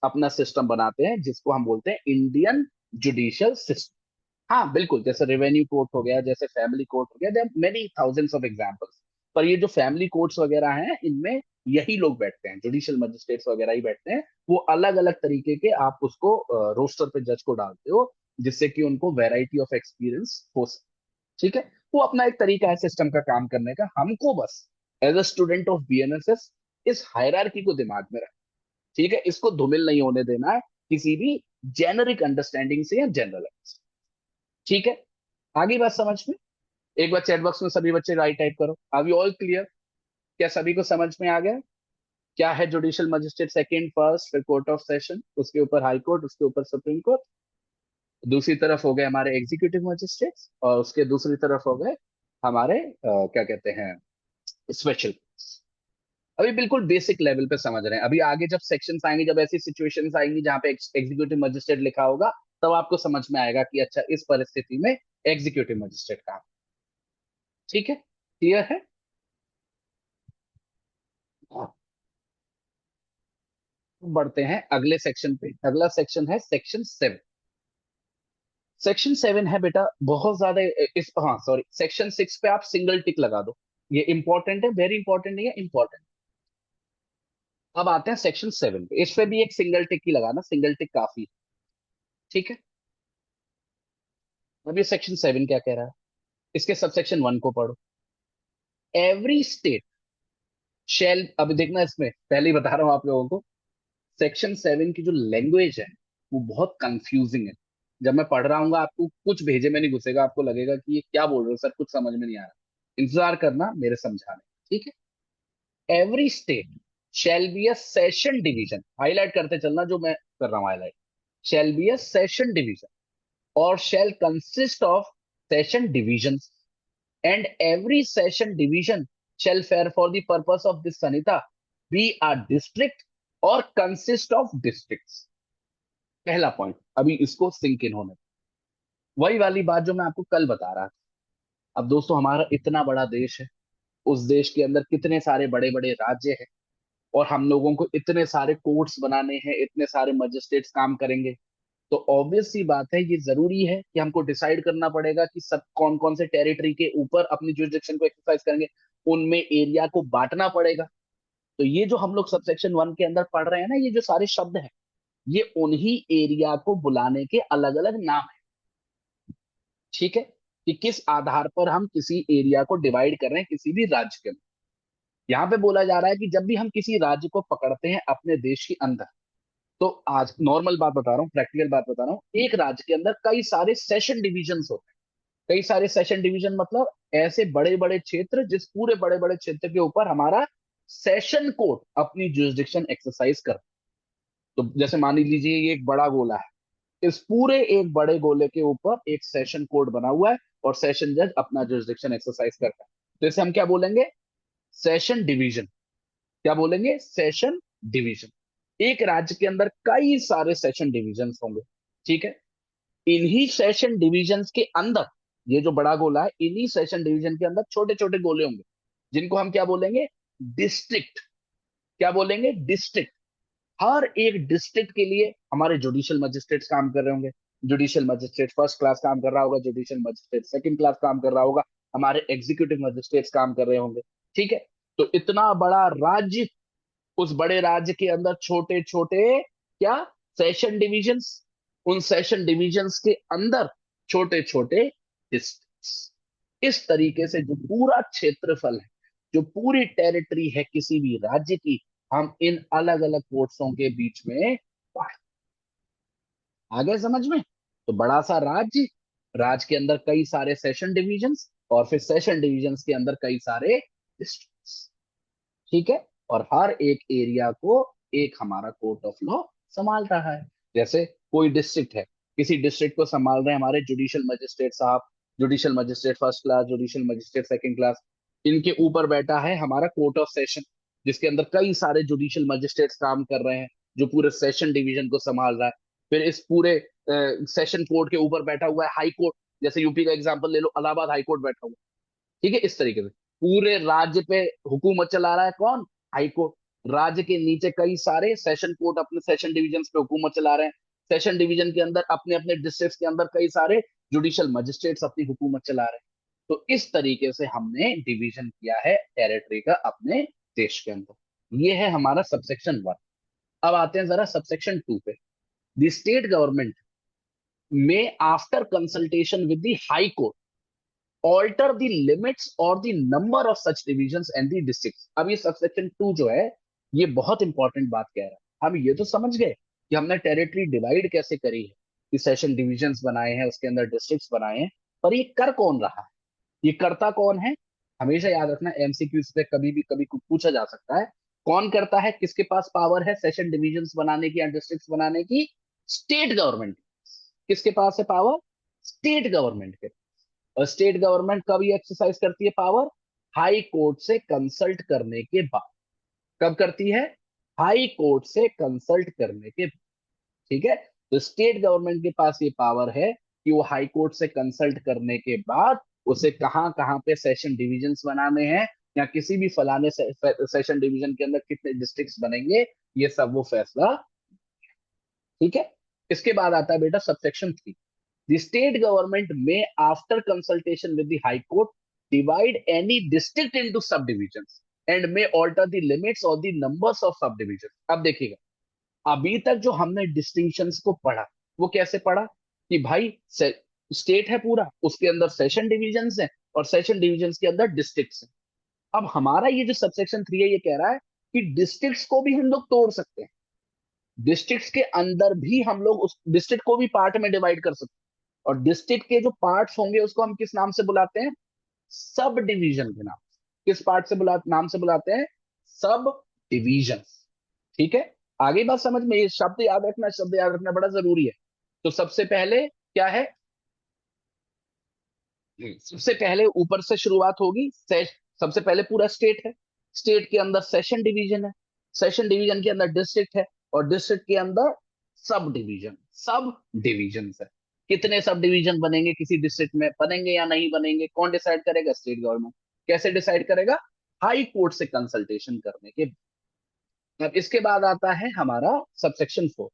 अपना सिस्टम बनाते हैं जिसको हम बोलते हैं इंडियन जुडिशियल सिस्टम। हाँ बिल्कुल, जैसे रेवेन्यू कोर्ट हो गया, जैसे फैमिली कोर्ट हो गया, there many thousands of examples. पर ये जो फैमिली कोर्ट्स वगैरह हैं, इनमें यही लोग बैठते हैं, जुडिशियल मजिस्ट्रेट्स वगैरह ही बैठते हैं। वो अलग अलग तरीके के आप उसको रोस्टर पे जज को डालते हो, जिससे कि उनको वैरायटी ऑफ एक्सपीरियंस हो सके। ठीक है, वो अपना एक तरीका है सिस्टम का काम करने का। हमको बस as a student of BNSS इस हायरार्की को दिमाग में रखना। ठीक है, इसको धूमिल नहीं होने देना है किसी भी जेनरिक अंडरस्टैंडिंग से या जनरल। ठीक है, आगे बात समझ में? एक बार चैट बॉक्स में सभी बच्चे राइट टाइप करो, आर यू ऑल क्लियर? क्या सभी को समझ में आ गया क्या है जुडिशियल मजिस्ट्रेट सेकंड, फर्स्ट, फिर कोर्ट ऑफ सेशन, उसके ऊपर हाई कोर्ट, उसके ऊपर सुप्रीम कोर्ट, दूसरी तरफ हो गए हमारे एग्जीक्यूटिव मजिस्ट्रेट्स, और उसके दूसरी तरफ हो गए हमारे क्या कहते हैं, स्पेशल। अभी बिल्कुल बेसिक लेवल पे समझ रहे हैं। अभी आगे जब सेक्शंस आएंगे, जब ऐसी सिचुएशंस आएंगी जहां पे एग्जीक्यूटिव मजिस्ट्रेट लिखा होगा, तब आपको समझ में आएगा कि अच्छा इस परिस्थिति में एग्जीक्यूटिव मजिस्ट्रेट का। ठीक है, क्लियर है? बढ़ते हैं अगले सेक्शन पे। अगला सेक्शन है सेक्शन 7। सेक्शन 7 है बेटा बहुत ज्यादा इस, हाँ सॉरी, सेक्शन 6 पे आप सिंगल टिक लगा दो। ये इंपॉर्टेंट है, वेरी इंपॉर्टेंट नहीं है, इंपॉर्टेंट। अब आते हैं सेक्शन 7 पे। इस पे भी एक सिंगल टिक ही लगाना, सिंगल टिक काफी है। ठीक है। अब ये सेक्शन 7 क्या कह रहा है, इसके सबसेक्शन 1 को पढ़ो। एवरी स्टेट शेल, अभी देखना इसमें पहले ही बता रहा हूं आप लोगों को, सेक्शन 7 की जो लैंग्वेज है वो बहुत कंफ्यूजिंग है। जब मैं पढ़ रहा हूँ आपको कुछ भेजे में नहीं घुसेगा, आपको लगेगा कि ये क्या बोल रहे हो सर, कुछ समझ में नहीं आ रहा। इंतजार करना मेरे समझाने। ठीक है। Every state shall be a session division, highlight करते चलना जो मैं कर रहा हूँ highlight. Shall be a session division और shall consist of session divisions, and every session division shall fare for the purpose of this Sanhita be a district or consist of districts। पहला point, अभी इसको sink in होने, वही वाली बात जो मैं आपको कल बता रहा था। अब दोस्तों हमारा इतना बड़ा देश है, उस देश के अंदर कितने सारे बड़े बड़े राज्य हैं, और हम लोगों को इतने सारे कोर्ट्स बनाने हैं, इतने सारे मजिस्ट्रेट्स काम करेंगे। तो ऑब्वियस सी बात है, ये जरूरी है कि हमको डिसाइड करना पड़ेगा कि सब कौन कौन से टेरिटरी के ऊपर अपनी जुरिडिक्शन को एक्सरसाइज करेंगे, उनमें एरिया को बांटना पड़ेगा। तो ये जो हम लोग सबसेक्शन 1 के अंदर पढ़ रहे हैं ना, ये जो सारे शब्द हैं, ये उन्हीं एरिया को बुलाने के अलग अलग नाम है। ठीक है, कि किस आधार पर हम किसी एरिया को डिवाइड कर रहे हैं किसी भी राज्य के अंदर। यहाँ पे बोला जा रहा है कि जब भी हम किसी राज्य को पकड़ते हैं अपने देश के अंदर, तो आज नॉर्मल बात बता रहा हूँ, प्रैक्टिकल बात बता रहा हूँ, एक राज्य के अंदर कई सारे सेशन डिविजन्स होते हैं। कई सारे सेशन डिवीजन मतलब ऐसे बड़े बड़े क्षेत्र, जिस पूरे बड़े बड़े क्षेत्र के ऊपर हमारा सेशन कोर्ट अपनी जुरिस्डिक्शन एक्सरसाइज कर। तो जैसे मान लीजिए ये एक बड़ा गोला है, इस पूरे एक बड़े गोले के ऊपर एक सेशन कोर्ट बना हुआ है और सेशन जज अपना जुरिस्डिक्शन एक्सरसाइज करता है। तो इसे हम क्या बोलेंगे, सेशन डिवीजन। क्या बोलेंगे, सेशन डिवीजन। एक राज्य के अंदर कई सारे सेशन डिवीजन होंगे। ठीक है। इन्हीं सेशन डिविजन्स के अंदर, ये जो बड़ा गोला है, इन्हीं सेशन डिवीजन के अंदर छोटे छोटे गोले होंगे, जिनको हम क्या बोलेंगे, डिस्ट्रिक्ट। क्या बोलेंगे, डिस्ट्रिक्ट। हर एक डिस्ट्रिक्ट के लिए हमारे जुडिशियल मजिस्ट्रेट्स काम कर रहे होंगे। जुडिशियल मजिस्ट्रेट फर्स्ट क्लास काम कर रहा होगा, जुडिशियल मजिस्ट्रेट सेकंड क्लास काम कर रहा होगा, हमारे एग्जीक्यूटिव मजिस्ट्रेट्स काम कर रहे होंगे। ठीक है। तो इतना बड़ा राज्य, उस बड़े राज्य के अंदर छोटे छोटे क्या, सेशन डिविजन्स। उन सेशन डिविजन्स के अंदर छोटे छोटे डिस्ट्रिक्ट्स। इस तरीके से जो पूरा क्षेत्रफल है, जो पूरी टेरिटरी है किसी भी राज्य की, हम इन अलग अलग कोर्ट्सों के बीच में बांट। आ गए समझ में। तो बड़ा सा राज्य, राज्य के अंदर कई सारे सेशन डिविजन्स, और फिर सेशन डिविजन्स के अंदर कई सारे डिस्ट्रिक्ट्स। ठीक है। और हर एक एरिया को एक हमारा कोर्ट ऑफ लॉ संभाल रहा है। जैसे कोई डिस्ट्रिक्ट है, किसी डिस्ट्रिक्ट को संभाल रहे हैं हमारे जुडिशियल मजिस्ट्रेट साहब, judicial magistrate first class, judicial magistrate second class. इनके ऊपर बैठा है हमारा कोर्ट ऑफ सेशन, जिसके अंदर कई सारे जुडिशियल मजिस्ट्रेट्स काम कर रहे हैं, जो पूरे सेशन डिवीजन को संभाल रहा है। फिर इस पूरे सेशन कोर्ट के ऊपर बैठा हुआ है हाई कोर्ट। जैसे यूपी का एग्जाम्पल ले लो, इलाहाबाद हाई कोर्ट बैठा हुआ है। ठीक है। इस तरीके से पूरे राज्य पे हुकूमत चला रहा है कौन, हाई कोर्ट। राज्य के नीचे कई सारे सेशन कोर्ट अपने सेशन डिवीजन पे हुकूमत चला रहे हैं। सेशन डिवीजन के अंदर अपने अपने डिस्ट्रिक्ट के अंदर कई सारे जुडिशियल मजिस्ट्रेट्स अपनी हुकूमत चला रहे हैं। तो इस तरीके से हमने डिवीजन किया है टेरिटरी का अपने देश के अंदर। ये है हमारा सबसेक्शन 1। अब आते हैं जरा सबसेक्शन 2 पे। The state government may after consultation with the high court alter the limits or the number of such divisions and the districts। अब ये सबसेक्शन 2 जो है, ये बहुत इंपॉर्टेंट बात कह रहा है। हम ये तो समझ गए कि हमने टेरिटरी डिवाइड कैसे करी है, कि सेशन डिविजन्स बनाए हैं, उसके अंदर डिस्ट्रिक्ट्स बनाए हैं, पर ये कर कौन रहा है, ये करता कौन है। हमेशा याद रखना, एमसीक्यूज पे कभी भी कभी कुछ पूछा जा सकता है। कौन करता है, किसके पास पावर है सेशन डिविजन्स बनाने की या डिस्ट्रिक्ट्स बनाने की, स्टेट गवर्नमेंट। किसके पास है पावर, स्टेट गवर्नमेंट के। और स्टेट गवर्नमेंट कब ये एक्सरसाइज करती है पावर, हाई कोर्ट से कंसल्ट करने के बाद। कब करती है, हाई कोर्ट से कंसल्ट करने के बाद। ठीक है। तो स्टेट गवर्नमेंट के पास ये पावर है कि वो हाई कोर्ट से कंसल्ट करने के बाद उसे कहां कहां पे सेशन डिविजन्स बनाने हैं, या किसी भी फलाने सेशन डिवीजन के अंदर कितने डिस्ट्रिक्ट्स बनेंगे, ये सब वो फैसला। ठीक है। इसके बाद आता है बेटा subsection 3। The state government may after consultation with the high court divide any district into subdivisions and may alter the limits or the numbers of subdivision. अब देखिएगा, अभी तक जो हमने डिस्टिंक्शंस को पढ़ा, वो कैसे पढ़ा कि भाई स्टेट है पूरा, उसके अंदर सेशन डिविजन्स है, और सेशन डिविजन्स के अंदर डिस्ट्रिक्ट्स है। अब हमारा ये जो सबसेक्शन 3 है, ये कह रहा है कि डिस्ट्रिक्ट्स को भी हम लोग तोड़ सकते हैं। डिस्ट्रिक्ट्स के अंदर भी हम लोग उस डिस्ट्रिक्ट को भी पार्ट में डिवाइड कर सकते हैं, और डिस्ट्रिक्ट के जो पार्ट्स होंगे उसको हम किस नाम से बुलाते हैं? सब डिवीजन के नाम से। किस पार्ट से नाम से बुलाते हैं? Sub division. ठीक है। आगे बात समझ में, ये शब्द याद रखना, शब्द याद रखना बड़ा जरूरी है। तो सबसे पहले क्या है? सबसे पहले ऊपर से शुरुआत होगी। सबसे पहले पूरा स्टेट है, स्टेट के अंदर सेशन डिवीजन है, सेशन डिवीजन के अंदर डिस्ट्रिक्ट है, और डिस्ट्रिक्ट के अंदर सब डिवीजन। सब डिवीजन है। कितने सब डिवीजन बनेंगे किसी डिस्ट्रिक्ट में, बनेंगे या नहीं बनेंगे, कौन डिसाइड करेगा? State government. कैसे डिसाइड करेगा? हाई कोर्ट से कंसल्टेशन करने के। अब इसके बाद आता है हमारा subsection 4।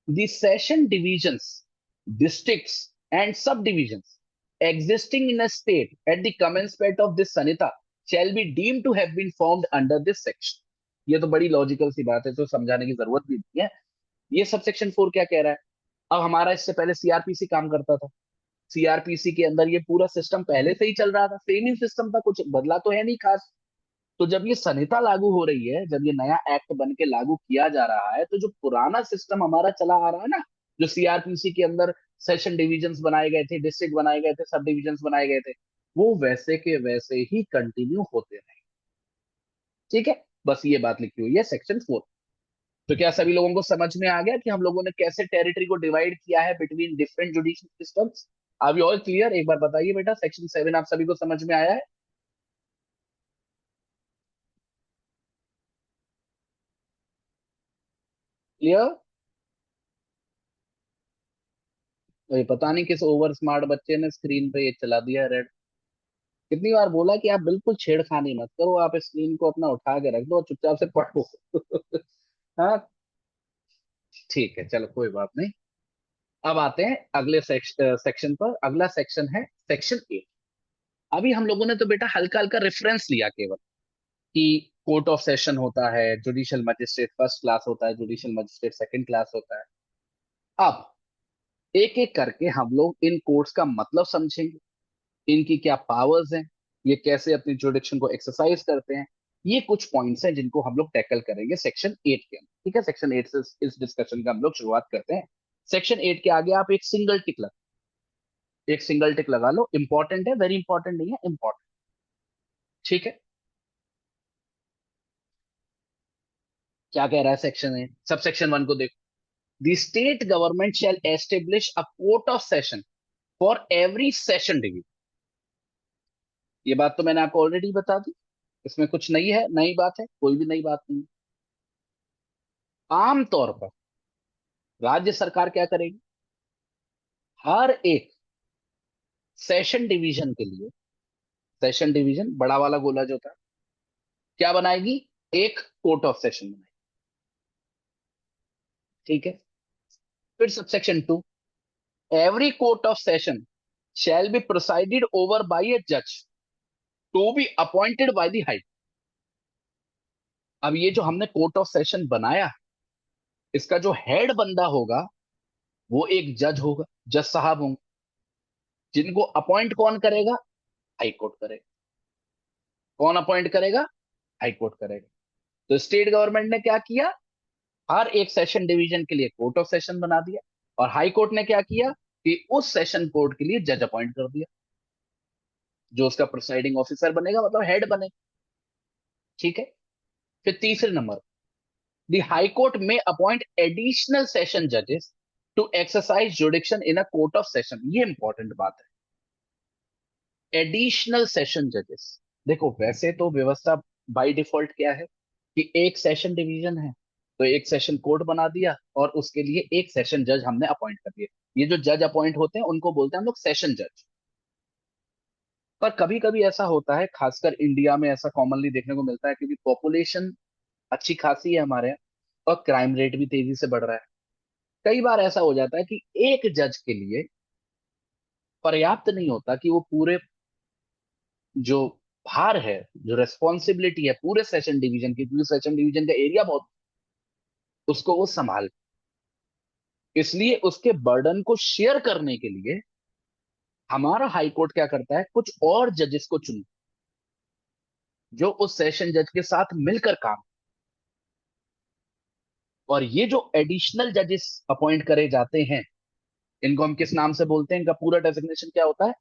The session divisions, districts and सब divisions existing in a state at the commencement of this sanita shall be deemed to have been formed under this section। ये तो बड़ी लॉजिकल सी बात है, तो समझाने की जरूरत भी नहीं है। ये सबसेक्शन 4 क्या कह रहा है? अब हमारा इससे पहले सीआरपीसी काम करता था। सीआरपीसी के अंदर ये पूरा सिस्टम पहले से ही चल रहा था, सेम ही सिस्टम था, कुछ बदला तो है नहीं खास। तो जब ये संहिता लागू हो रही है, जब ये नया एक्ट बन के लागू किया जा रहा है, तो जो पुराना सिस्टम हमारा चला आ रहा है ना, जो सीआरपीसी के अंदर सेशन डिविजन्स बनाए गए थे, डिस्ट्रिक्ट बनाए गए थे, सब डिविजन्स बनाए गए थे, वो वैसे के वैसे ही कंटिन्यू होते रहे। ठीक है। बस ये बात लिखी हुई है सेक्शन 4। तो क्या सभी लोगों को समझ में आ गया कि हम लोगों ने कैसे टेरिटरी को डिवाइड किया है between different judicial systems? Are you all clear? एक बार बताइए बेटा, सेक्शन 7 आप सभी को समझ में आया है? क्लियर? तो ये पता नहीं किस ओवर स्मार्ट बच्चे ने स्क्रीन पे ये चला दिया रेड। कितनी बार बोला कि आप बिल्कुल छेड़खानी मत करो, आप स्क्रीन को अपना उठा के रख दो और चुपचाप से पढ़ो। हाँ। ठीक है, चलो कोई बात नहीं। अब आते हैं अगले सेक्शन पर। अगला सेक्शन है सेक्शन 8। अभी हम लोगों ने तो बेटा हल्का हल्का रेफरेंस लिया केवल, कि कोर्ट ऑफ सेशन होता है, जुडिशियल मजिस्ट्रेट फर्स्ट क्लास होता है, जुडिशियल मजिस्ट्रेट सेकंड क्लास होता है। अब एक एक करके हम लोग इन कोर्ट्स का मतलब समझेंगे, इनकी क्या पावर्स हैं, ये कैसे अपनी जुडिक्शन को एक्सरसाइज करते हैं। ये कुछ पॉइंट्स हैं जिनको हम लोग टैकल करेंगे सेक्शन 8 के अंदर। ठीक है, सेक्शन 8 से इस डिस्कशन का हम लोग शुरुआत करते हैं। सेक्शन 8 के आगे आप एक सिंगल टिक लगा लो। इंपॉर्टेंट है, वेरी इंपॉर्टेंट नहीं है, इंपॉर्टेंट। ठीक है। क्या कह रहा है सेक्शन 8? सब सेक्शन 1 को देखो। The state government shell establish a court of session for every session division. ये बात तो मैंने आपको ऑलरेडी बता दी, इसमें कुछ नई है? नई बात है? कोई भी नई बात नहीं। आमतौर पर राज्य सरकार क्या करेगी? हर एक सेशन डिवीजन के लिए, सेशन डिवीजन बड़ा वाला गोला जो था, क्या बनाएगी? एक कोर्ट ऑफ सेशन बनाएगी। ठीक है। फिर subsection 2। Every court of session shall be presided over by a जज to be appointed by the high. अब ये जो हमने कोर्ट ऑफ सेशन बनाया, इसका जो हेड बंदा होगा वो एक जज होगा, जज साहब होंगे, जिनको अपॉइंट कौन करेगा? हाई कोर्ट करेगा। कौन अपॉइंट करेगा? हाई कोर्ट करेगा। तो स्टेट गवर्नमेंट ने क्या किया? हर एक सेशन डिवीजन के लिए कोर्ट ऑफ सेशन बना दिया, और हाई कोर्ट ने क्या किया कि उस सेशन कोर्ट के लिए जज अपॉइंट कर दिया, जो उसका प्रिसाइडिंग ऑफिसर बनेगा, मतलब हेड बनेगा। ठीक है। फिर तीसरे number, the high court may appoint additional session जजेस to exercise jurisdiction in a court of session. ये इंपॉर्टेंट बात है, एडिशनल सेशन जजेस। देखो वैसे तो व्यवस्था बाय डिफॉल्ट क्या है कि एक सेशन डिवीजन है, तो एक सेशन कोर्ट बना दिया, और उसके लिए एक सेशन जज हमने अपॉइंट कर दिया। ये जो जज अपॉइंट होते हैं उनको बोलते हैं हम लोग सेशन जज। पर कभी कभी ऐसा होता है, खासकर इंडिया में ऐसा कॉमनली देखने को मिलता है, क्योंकि पॉपुलेशन अच्छी खासी है हमारे यहाँ, और क्राइम रेट भी तेजी से बढ़ रहा है। कई बार ऐसा हो जाता है कि एक जज के लिए पर्याप्त नहीं होता कि वो पूरे जो भार है, जो रेस्पॉन्सिबिलिटी है पूरे सेशन डिवीजन की, क्योंकि सेशन डिवीजन का एरिया बहुत, उसको वो संभाल, इसलिए उसके बर्डन को शेयर करने के लिए हमारा हाई कोर्ट क्या करता है, कुछ और जजेस को चुन, जो उस सेशन जज के साथ मिलकर काम। और ये जो एडिशनल जजेस अपॉइंट करे जाते हैं, इनको हम किस नाम से बोलते हैं, इनका पूरा डेजिग्नेशन क्या होता है,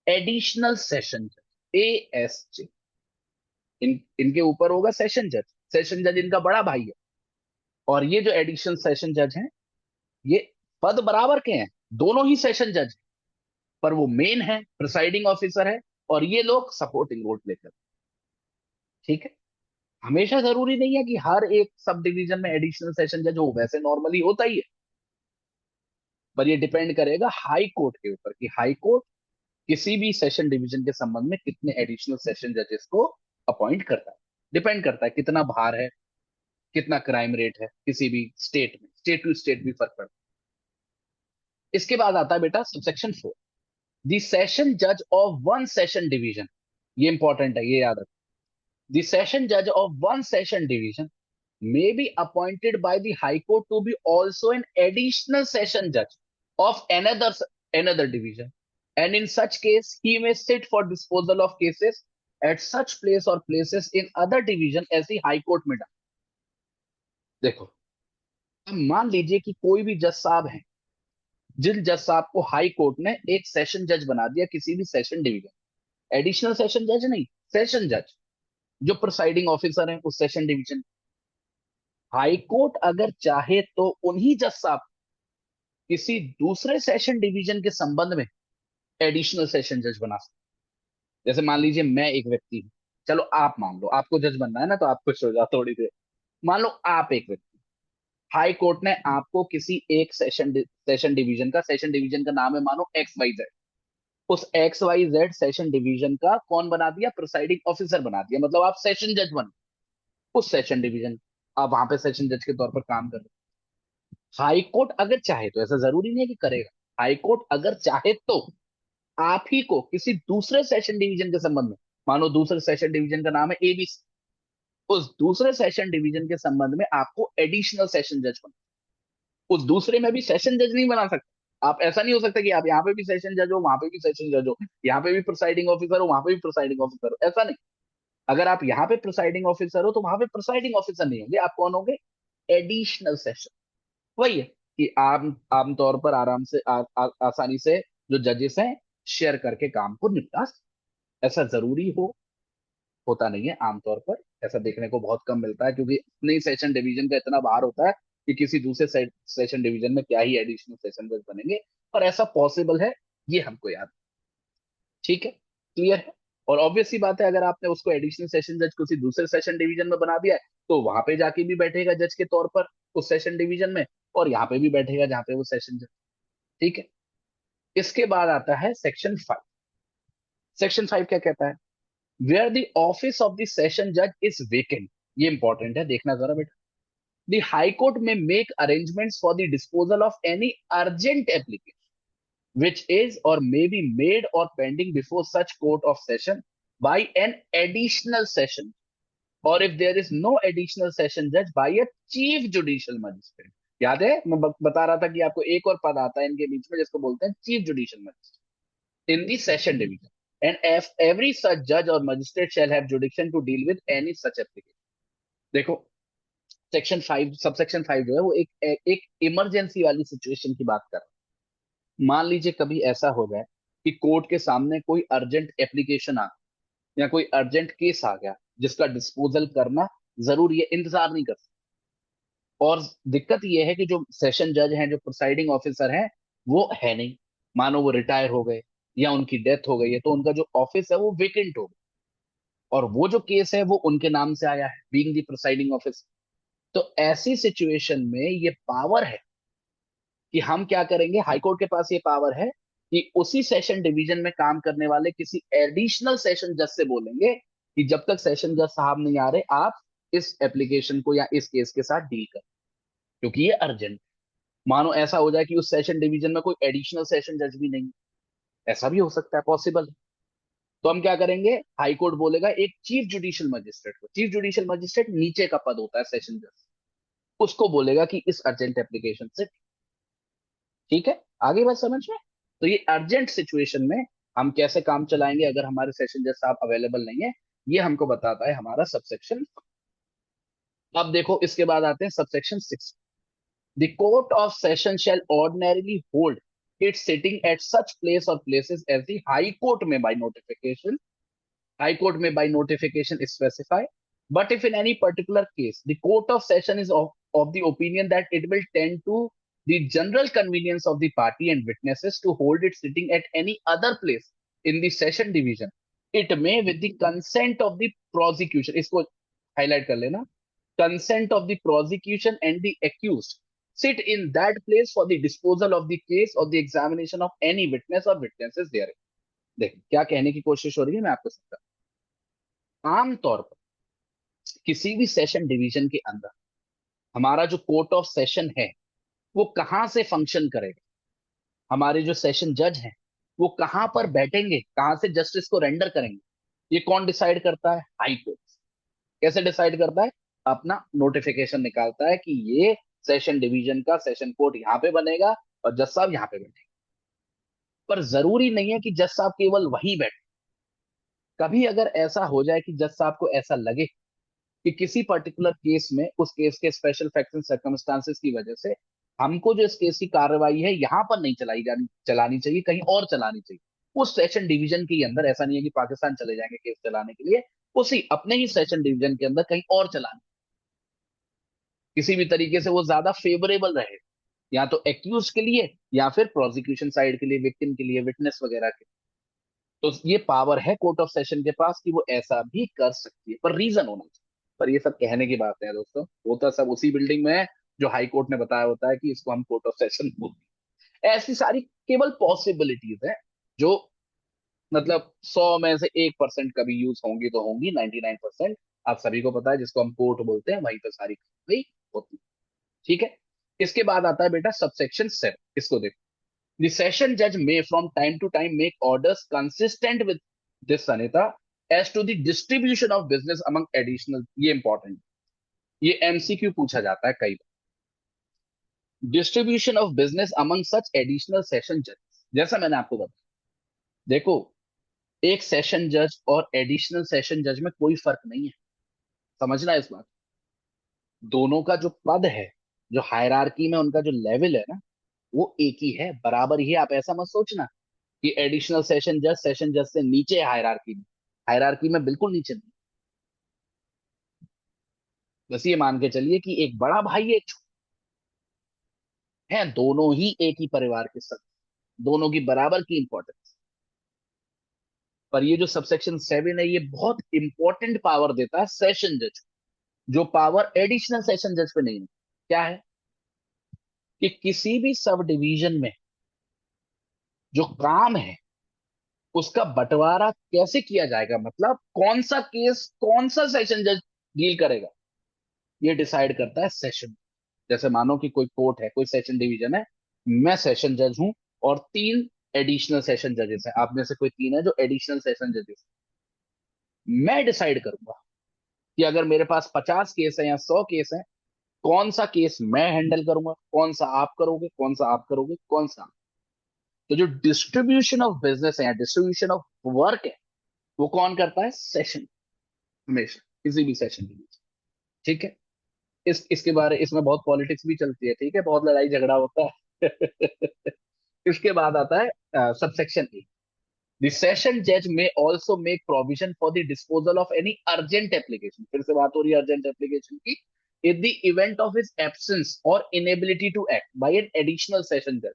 एडिशनल सेशन जज, ASJ। इनके ऊपर होगा सेशन जज, सेशन जज इनका बड़ा भाई है। और ये जो एडिशनल सेशन जज हैं, ये पद बराबर के हैं, दोनों ही सेशन जज, पर वो मेन है, प्रिसाइडिंग ऑफिसर है, और ये लोग सपोर्टिंग रोल प्ले करते हैं। ठीक है। हमेशा जरूरी नहीं है कि हर एक सब डिवीजन में एडिशनल सेशन जज हो, वैसे नॉर्मली होता ही है, पर ये डिपेंड करेगा हाई कोर्ट के ऊपर कि हाई कोर्ट किसी भी सेशन डिवीजन के संबंध में कितने एडिशनल सेशन जजेस को अपॉइंट करता है। डिपेंड करता है कितना भार है, कितना क्राइम रेट है किसी भी स्टेट में, स्टेट टू स्टेट भी फर्क पड़ता है। इसके बाद आता है बेटा सबसेक्शन 4, द सेशन जज ऑफ वन सेशन डिवीजन। ये इंपॉर्टेंट है, ये याद रखो। द सेशन जज of one session division may be appointed by the High Court to be also an additional session judge of another division, and in such case he may sit for disposal of cases at such place or places in other division as the High Court में डाल। देखो, अब मान लीजिए कि कोई भी जज साहब हैं, जिन जज साहब को हाई कोर्ट ने एक सेशन जज बना दिया किसी भी सेशन डिवीजन, एडिशनल सेशन जज नहीं, सेशन जज, जो प्रिसाइडिंग ऑफिसर है उस सेशन डिवीजन। हाई कोर्ट अगर चाहे तो उन्हीं जज साहब किसी दूसरे सेशन डिवीजन के संबंध में एडिशनल सेशन जज बना सकते। जैसे मान लीजिए मैं एक व्यक्ति हूं, चलो आप मान लो आपको जज बनना है ना, तो आप खुश हो जाओ थोड़ी देर। मान लो आप एक व्यक्ति, हाई कोर्ट ने आपको किसी एक सेशन डिवीजन का, सेशन डिवीजन का नाम है मानो XYZ, उस XYZ सेशन डिवीजन का कौन बना दिया, प्रिसाइडिंग ऑफिसर बना दिया, मतलब आप सेशन जज बन उस सेशन डिवीजन, आप वहां पे सेशन जज के तौर पर काम कर रहे। हाई कोर्ट अगर चाहे तो, ऐसा जरूरी नहीं है कि करेगा, हाई कोर्ट अगर चाहे तो आप ही को किसी दूसरे सेशन डिवीजन के संबंध में, मानो दूसरे सेशन डिवीजन का नाम है ABC, उस दूसरे सेशन डिवीजन के संबंध में आपको एडिशनल सेशन जज बना, उस दूसरे में भी सेशन जज नहीं बना सकते आप। ऐसा नहीं हो सकता कि आप यहाँ पे भी सेशन जज हो, वहां पे भी सेशन जज हो, यहाँ पे भी प्रिसाइडिंग ऑफिसर हो, वहां पे भी प्रिसाइडिंग ऑफिसर हो, ऐसा नहीं। अगर आप यहाँ पे प्रिसाइडिंग ऑफिसर हो तो वहां पे प्रिसाइडिंग ऑफिसर नहीं होंगे, आप कौन होंगे, एडिशनल सेशन। वही है कि आमतौर पर आराम से आसानी से जो जजेस हैं शेयर करके काम को निपटा सकते। ऐसा जरूरी होता नहीं है, आमतौर पर ऐसा देखने को बहुत कम मिलता है, क्योंकि अपने ही सेशन डिवीजन का इतना भार होता है कि किसी दूसरे सेशन डिवीजन में क्या ही एडिशनल सेशन जज बनेंगे, और ऐसा पॉसिबल है, ये हमको याद। ठीक है, क्लियर है। और ऑब्वियस सी बात है, अगर आपने उसको एडिशनल सेशन जज किसी दूसरे सेशन डिवीजन में बना दिया है, तो वहां पे जाके भी बैठेगा जज के तौर पर उस सेशन डिवीजन में, और यहाँ पे भी बैठेगा जहां पे वो सेशन जज। ठीक है। इसके बाद आता है सेक्शन 5। सेक्शन 5 क्या कहता है, where the office of the session जज इज वेकेंट। ये इंपॉर्टेंट है, देखना जरा बेटा। The high court may make arrangements for the disposal of any urgent application which is or may be made or pending before such court of session by an additional session, or if there is no additional session judge, by a chief judicial magistrate। याद है मैं बता रहा था कि आपको एक और पद आता है इनके बीच में जिसको बोलते हैं chief judicial magistrate in the session division, and every such जज or magistrate shall have jurisdiction to deal with any such application. देखो, सेक्शन 5, सबसेक्शन 5 जो है वो एक इमरजेंसी वाली सिचुएशन की बात कर रहा है। मान लीजिए कभी ऐसा हो जाए कि कोर्ट के सामने कोई अर्जेंट एप्लीकेशन आ, या कोई अर्जेंट केस आ गया जिसका डिस्पोजल करना जरूरी है, इंतजार नहीं कर सकते। और दिक्कत यह है कि जो सेशन जज हैं, जो प्रिसाइडिंग ऑफिसर हैं, वो है नहीं, मानो वो रिटायर हो गए या उनकी डेथ हो गई है, तो उनका जो ऑफिस है वो वेकेंट हो गया, और वो जो केस है वो उनके नाम से आया है, बीइंग द प्रिसाइडिंग ऑफिसर। तो ऐसी सिचुएशन में ये पावर है कि हम क्या करेंगे, हाईकोर्ट के पास ये पावर है कि उसी सेशन डिवीजन में काम करने वाले किसी एडिशनल सेशन जज से बोलेंगे कि जब तक सेशन जज साहब नहीं आ रहे, आप इस एप्लीकेशन को या इस केस के साथ डील करें। क्योंकि ये अर्जेंट। मानो ऐसा हो जाए कि उस सेशन डिवीजन में कोई एडिशनल सेशन जज भी नहीं, ऐसा भी हो सकता है, पॉसिबल। तो हम क्या करेंगे, हाई कोर्ट बोलेगा एक चीफ जुडिशियल मजिस्ट्रेट को, चीफ जुडिशियल मजिस्ट्रेट नीचे का पद होता है सेशन जज, उसको बोलेगा कि इस अर्जेंट एप्लीकेशन से, ठीक है, आगे बात समझ में। तो ये अर्जेंट सिचुएशन में हम कैसे काम चलाएंगे अगर हमारे सेशन जज साहब अवेलेबल नहीं है, ये हमको बताता है हमारा सबसेक्शन। अब देखो इसके बाद आते हैं subsection 6। The court of session shall ordinarily hold its sitting at such place or places as the High Court may by notification. High Court may by notification specify. But if in any particular case the Court of Session is of the opinion that it will tend to the general convenience of the party and witnesses to hold it sitting at any other place in the session division, it may, with the consent of the prosecution, इसको highlight कर लेना, consent of the prosecution and the accused, sit in that place for the disposal of the case or the examination of any witness or witnesses there. देख क्या कहने की कोशिश हो रही है, मैं आपको समझा। आमतौर पर किसी भी सेशन डिवीजन के अंदर हमारा जो कोर्ट ऑफ सेशन है वो कहां से फंक्शन करेगा, हमारे जो सेशन जज हैं वो कहां पर बैठेंगे, कहां से जस्टिस को रेंडर करेंगे, ये कौन डिसाइड करता है, हाई कोर्ट। कैसे डिसाइड करता है, अपना नोटिफिकेशन निकालता है कि ये सेशन डिवीजन का सेशन कोर्ट यहाँ पे बनेगा और जज साहब यहाँ पे बैठेंगे। पर जरूरी नहीं है कि जज साहब केवल वही बैठे। कभी अगर ऐसा हो जाए कि जज साहब को ऐसा लगे कि किसी पर्टिकुलर केस में उस केस के स्पेशल फैक्ट्स एंड सर्कमस्टांसेस की वजह से हमको जो इस केस की कार्रवाई है यहां पर नहीं चलानी चाहिए, कहीं और चलानी चाहिए, उस सेशन डिवीजन के अंदर, ऐसा नहीं है कि पाकिस्तान चले जाएंगे केस चलाने के लिए, उसी अपने ही सेशन डिवीजन के अंदर कहीं और चलाने, किसी भी तरीके से वो ज्यादा फेवरेबल रहे, या तो एक्यूज के लिए या फिर प्रोसिक्यूशन साइड के लिए, विक्टिम के लिए, विटनेस वगैरह के। तो ये पावर है कोर्ट ऑफ सेशन के पास कि वो ऐसा भी कर सकती है, पर रीजन होना चाहिए। पर ये सब कहने की बात है दोस्तों, होता सब उसी बिल्डिंग में है जो हाई कोर्ट ने बताया होता है कि इसको हम कोर्ट ऑफ सेशन बोलते हैं। ऐसी सारी केवल पॉसिबिलिटीज है जो मतलब 100 में से 1% कभी यूज होंगी तो होंगी, 99% आप सभी को पता है जिसको हम कोर्ट बोलते हैं वहीं पर सारी कार्रवाई होती है, ठीक है। इसके बाद आता है बेटा सबसेक्शन 7, इसको देखो। The session judge may from time to time make orders consistent with this Sanita as to the distribution of business among additional, ये इंपॉर्टेंट, ये एमसीक्यू पूछा जाता है कई बार, distribution of business among such additional session जज। जैसा मैंने आपको बताया, देखो एक सेशन जज और एडिशनल सेशन जज में कोई फर्क नहीं है, समझना इस बात। दोनों का जो पद है, जो हायरार्की में उनका जो लेवल है ना, वो एक ही है, बराबर ही है। आप ऐसा मत सोचना कि एडिशनल सेशन जज से नीचे है हायरार्की में, हायरार्की में बिल्कुल नीचे नहीं। बस ये मान के चलिए कि एक बड़ा भाई एक है, दोनों ही एक ही परिवार के सदस्य, दोनों की बराबर की इंपॉर्टेंस। पर ये जो सबसेक्शन 7 है ये बहुत इंपॉर्टेंट पावर देता है सेशन जज, जो पावर एडिशनल सेशन जज पे नहीं है। क्या है कि किसी भी सब डिवीजन में जो काम है उसका बंटवारा कैसे किया जाएगा, मतलब कौन सा केस कौन सा सेशन जज डील करेगा, ये डिसाइड करता है सेशन। जैसे मानो कि कोई कोर्ट है, कोई सेशन डिवीजन है, मैं सेशन जज हूं और 3 एडिशनल सेशन जजेस हैं, आप में से कोई 3 है जो एडिशनल सेशन जजेस। मैं डिसाइड करूंगा कि अगर मेरे पास 50 केस है या 100 केस है, कौन सा केस मैं हैंडल करूंगा, कौन सा आप करोगे, कौन सा आप करोगे, कौन सा। तो जो डिस्ट्रीब्यूशन ऑफ बिजनेस है या डिस्ट्रीब्यूशन ऑफ वर्क है वो कौन करता है, सेशन, हमेशा किसी भी सेशन के बीच, ठीक है। इसके बारे, इसमें बहुत पॉलिटिक्स भी चलती है, ठीक है, बहुत लड़ाई झगड़ा होता है। इसके बाद आता है सबसेक्शन ए। द सेशन जज may also make provision for the disposal of any urgent application, फिर से बात हो रही है अर्जेंट एप्लीकेशन की, in the event of his absence or inability to act by an additional session जज,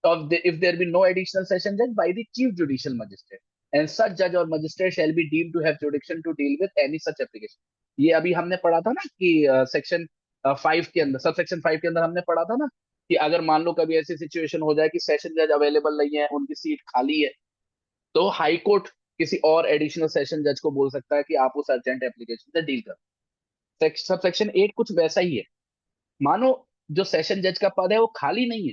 if there be no additional session judge by the chief judicial magistrate, and such judge or magistrate shall be deemed to have jurisdiction to deal with any such application। ये अभी हमने पढ़ा था ना कि section 5 के अंदर, सब सेक्शन 5 के अंदर हमने पढ़ा था ना कि अगर मान लो कभी ऐसी सिचुएशन हो जाए कि सेशन जज अवेलेबल नहीं है, उनकी सीट खाली है, तो हाई कोर्ट किसी और एडिशनल सेशन जज को बोल सकता है कि आप उस अर्जेंट एप्लीकेशन से डील करो। सब सेक्शन 8 कुछ वैसा ही है। मानो जो सेशन जज का पद है वो खाली नहीं है,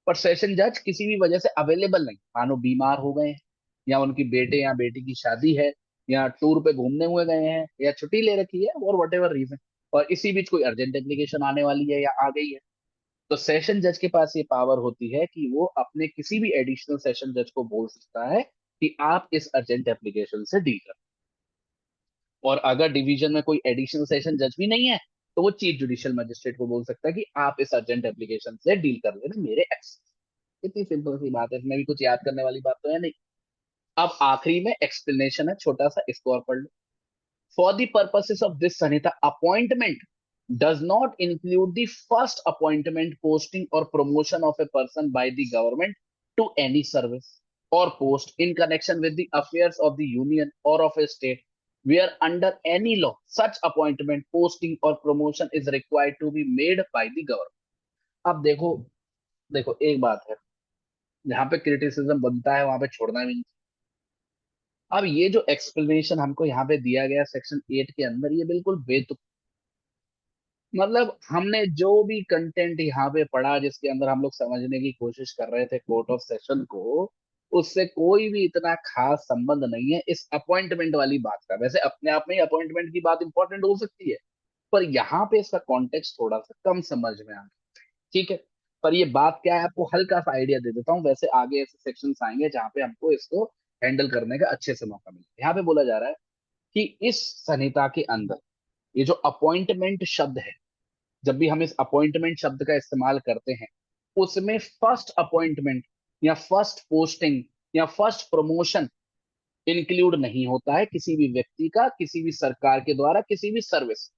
पर सेशन जज किसी भी वजह से अवेलेबल नहीं, मानो बीमार हो गए हैं, या उनकी बेटे या बेटी की शादी है, या टूर पे घूमने हुए गए हैं, या छुट्टी ले रखी है, और वट एवर रीजन, और इसी बीच कोई अर्जेंट एप्लीकेशन आने वाली है या आ गई है, तो सेशन जज के पास ये पावर होती है कि वो अपने किसी भी एडिशनल सेशन जज को बोल सकता है कि आप इस अर्जेंट एप्लीकेशन से डील कर। और अगर डिवीजन में कोई एडिशनल सेशन जज भी नहीं है, तो वो चीफ जुडिशियल मजिस्ट्रेट को बोल सकता है कि आप इस अर्जेंट एप्लीकेशन से डील कर लेना मेरे एक्स। इतनी सिंपल सी बात है, इसमें भी कुछ याद करने वाली बात तो है नहीं। अब आखिरी में एक्सप्लेनेशन है छोटा सा, इसको और पढ़ लो। For the purposes of this, Sanita, appointment does not include the first appointment, posting, or promotion of a person by the government to any service or post in connection with the affairs of the union or of a state, where under any law such appointment, posting, or promotion is required to be made by the government. अब देखो, देखो एक बात है, जहां पे criticism बनता है वहां पे छोड़ना भी नहीं। अब ये जो एक्सप्लेनेशन हमको यहाँ पे दिया गया सेक्शन 8 के अंदर, ये बिल्कुल बेतुक, मतलब हमने जो भी कंटेंट यहाँ पे पढ़ा जिसके अंदर हम लोग समझने की कोशिश कर रहे थे कोर्ट ऑफ सेशन को, उससे कोई भी इतना खास संबंध नहीं है इस अपॉइंटमेंट वाली बात का। वैसे अपने आप में ही अपॉइंटमेंट की बात इंपॉर्टेंट हो सकती है, पर यहाँ पे इसका कॉन्टेक्स्ट थोड़ा सा कम समझ में आ गया। ठीक है, पर ये बात क्या है आपको हल्का सा आइडिया दे देता हूँ, वैसे आगे ऐसे सेक्शंस आएंगे जहाँ पे हमको इसको हैंडल करने का अच्छे से मौका मिले। यहाँ पे बोला जा रहा है कि इस संहिता के अंदर ये जो अपॉइंटमेंट शब्द है, जब भी हम इस अपॉइंटमेंट शब्द का इस्तेमाल करते हैं, उसमें फर्स्ट अपॉइंटमेंट या फर्स्ट पोस्टिंग या फर्स्ट प्रमोशन इंक्लूड नहीं होता है किसी भी व्यक्ति का, किसी भी सरकार के द्वारा, किसी भी सर्विस,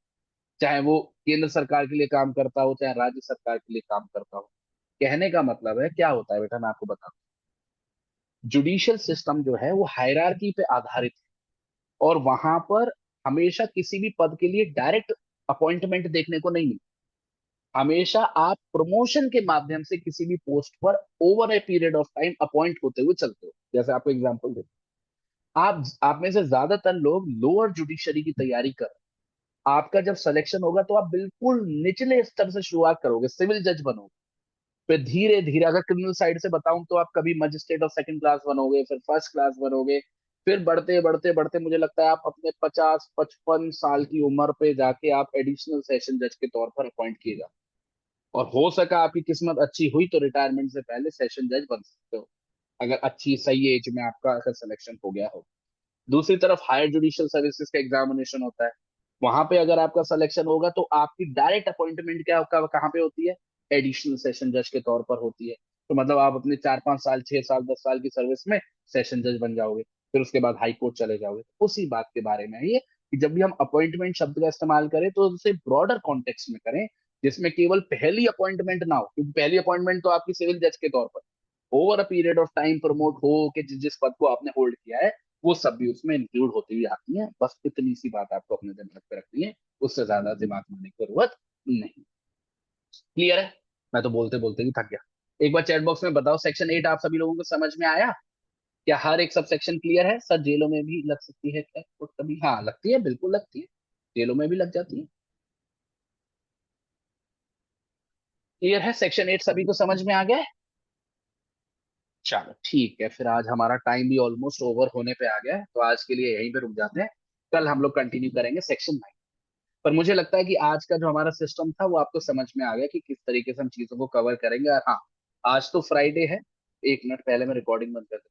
चाहे वो केंद्र सरकार के लिए काम करता हो चाहे राज्य सरकार के लिए काम करता हो। कहने का मतलब है क्या होता है बेटा, मैं आपको बताऊं। जुडिशियल सिस्टम जो है वो हायरार्की पे आधारित है, और वहां पर हमेशा किसी भी पद के लिए डायरेक्ट अपॉइंटमेंट देखने को नहीं मिलता। हमेशा आप प्रमोशन के माध्यम से किसी भी पोस्ट पर over a period of time appoint होते हुए चलते हो। जैसे आपको एग्जांपल देते हैं, आप में से ज्यादातर लोग लोअर जुडिशरी की तैयारी कर रहे हैं। आपका जब सिलेक्शन होगा तो आप बिल्कुल निचले स्तर से शुरुआत करोगे, सिविल जज बनोगे, फिर धीरे धीरे, अगर क्रिमिनल साइड से बताऊं तो आप कभी मजिस्ट्रेट ऑफ सेकंड क्लास बनोगे, फिर फर्स्ट क्लास बनोगे, फिर बढ़ते बढ़ते बढ़ते मुझे लगता है आप अपने 50-55 साल की उम्र पे जाके आप एडिशनल सेशन जज के तौर पर अपॉइंट किए जाओ। और हो सका आपकी किस्मत अच्छी हुई तो रिटायरमेंट से पहले सेशन जज बन सकते हो, अगर अच्छी सही एज में आपका अगर सिलेक्शन हो गया हो। दूसरी तरफ हायर जुडिशियल सर्विसेज का एग्जामिनेशन होता है, वहां पे अगर आपका सिलेक्शन होगा तो आपकी डायरेक्ट अपॉइंटमेंट क्या कहाँ पे होती है, एडिशनल सेशन जज के तौर पर होती है। तो मतलब आप अपने 4-5 साल, 6 साल, 10 साल की सर्विस में सेशन जज बन जाओगे, फिर उसके बाद हाई कोर्ट चले जाओगे। तो उसी बात के बारे में है ये, कि जब भी हम अपॉइंटमेंट शब्द का इस्तेमाल करें तो उसे ब्रॉडर कॉन्टेक्स्ट में करें, जिसमें केवल पहली अपॉइंटमेंट ना हो, क्योंकि पहली अपॉइंटमेंट तो आपकी सिविल जज के तौर पर, over a period of time promote हो के जिस पद को आपने होल्ड किया है, वो सब भी उसमें इंक्लूड होती हुई आती है। बस इतनी सी बात आपको अपने दिमाग पे रखनी है, उससे ज्यादा दिमाग में की जरूरत नहीं। क्लियर है? मैं तो बोलते बोलते ही थक गया। एक बार चैट बॉक्स में बताओ, सेक्शन 8 आप सभी लोगों को समझ में आया? क्या हर एक सब सेक्शन क्लियर है? सर जेलों में भी लग सकती है क्या कोर्ट कभी? हाँ लगती है, बिल्कुल लगती है, जेलों में भी लग जाती है। क्लियर है? सेक्शन 8 सभी को समझ में आ गया है? चलो ठीक है, फिर आज हमारा टाइम भी ऑलमोस्ट ओवर होने पे आ गया है, तो आज के लिए यहीं पे रुक जाते हैं। कल हम लोग कंटिन्यू करेंगे सेक्शन 9। पर मुझे लगता है कि आज का जो हमारा सिस्टम था वो आपको समझ में आ गया कि किस तरीके से हम चीजों को कवर करेंगे। और हाँ, आज तो फ्राइडे है, 1 मिनट पहले मैं रिकॉर्डिंग बंद कर दूं।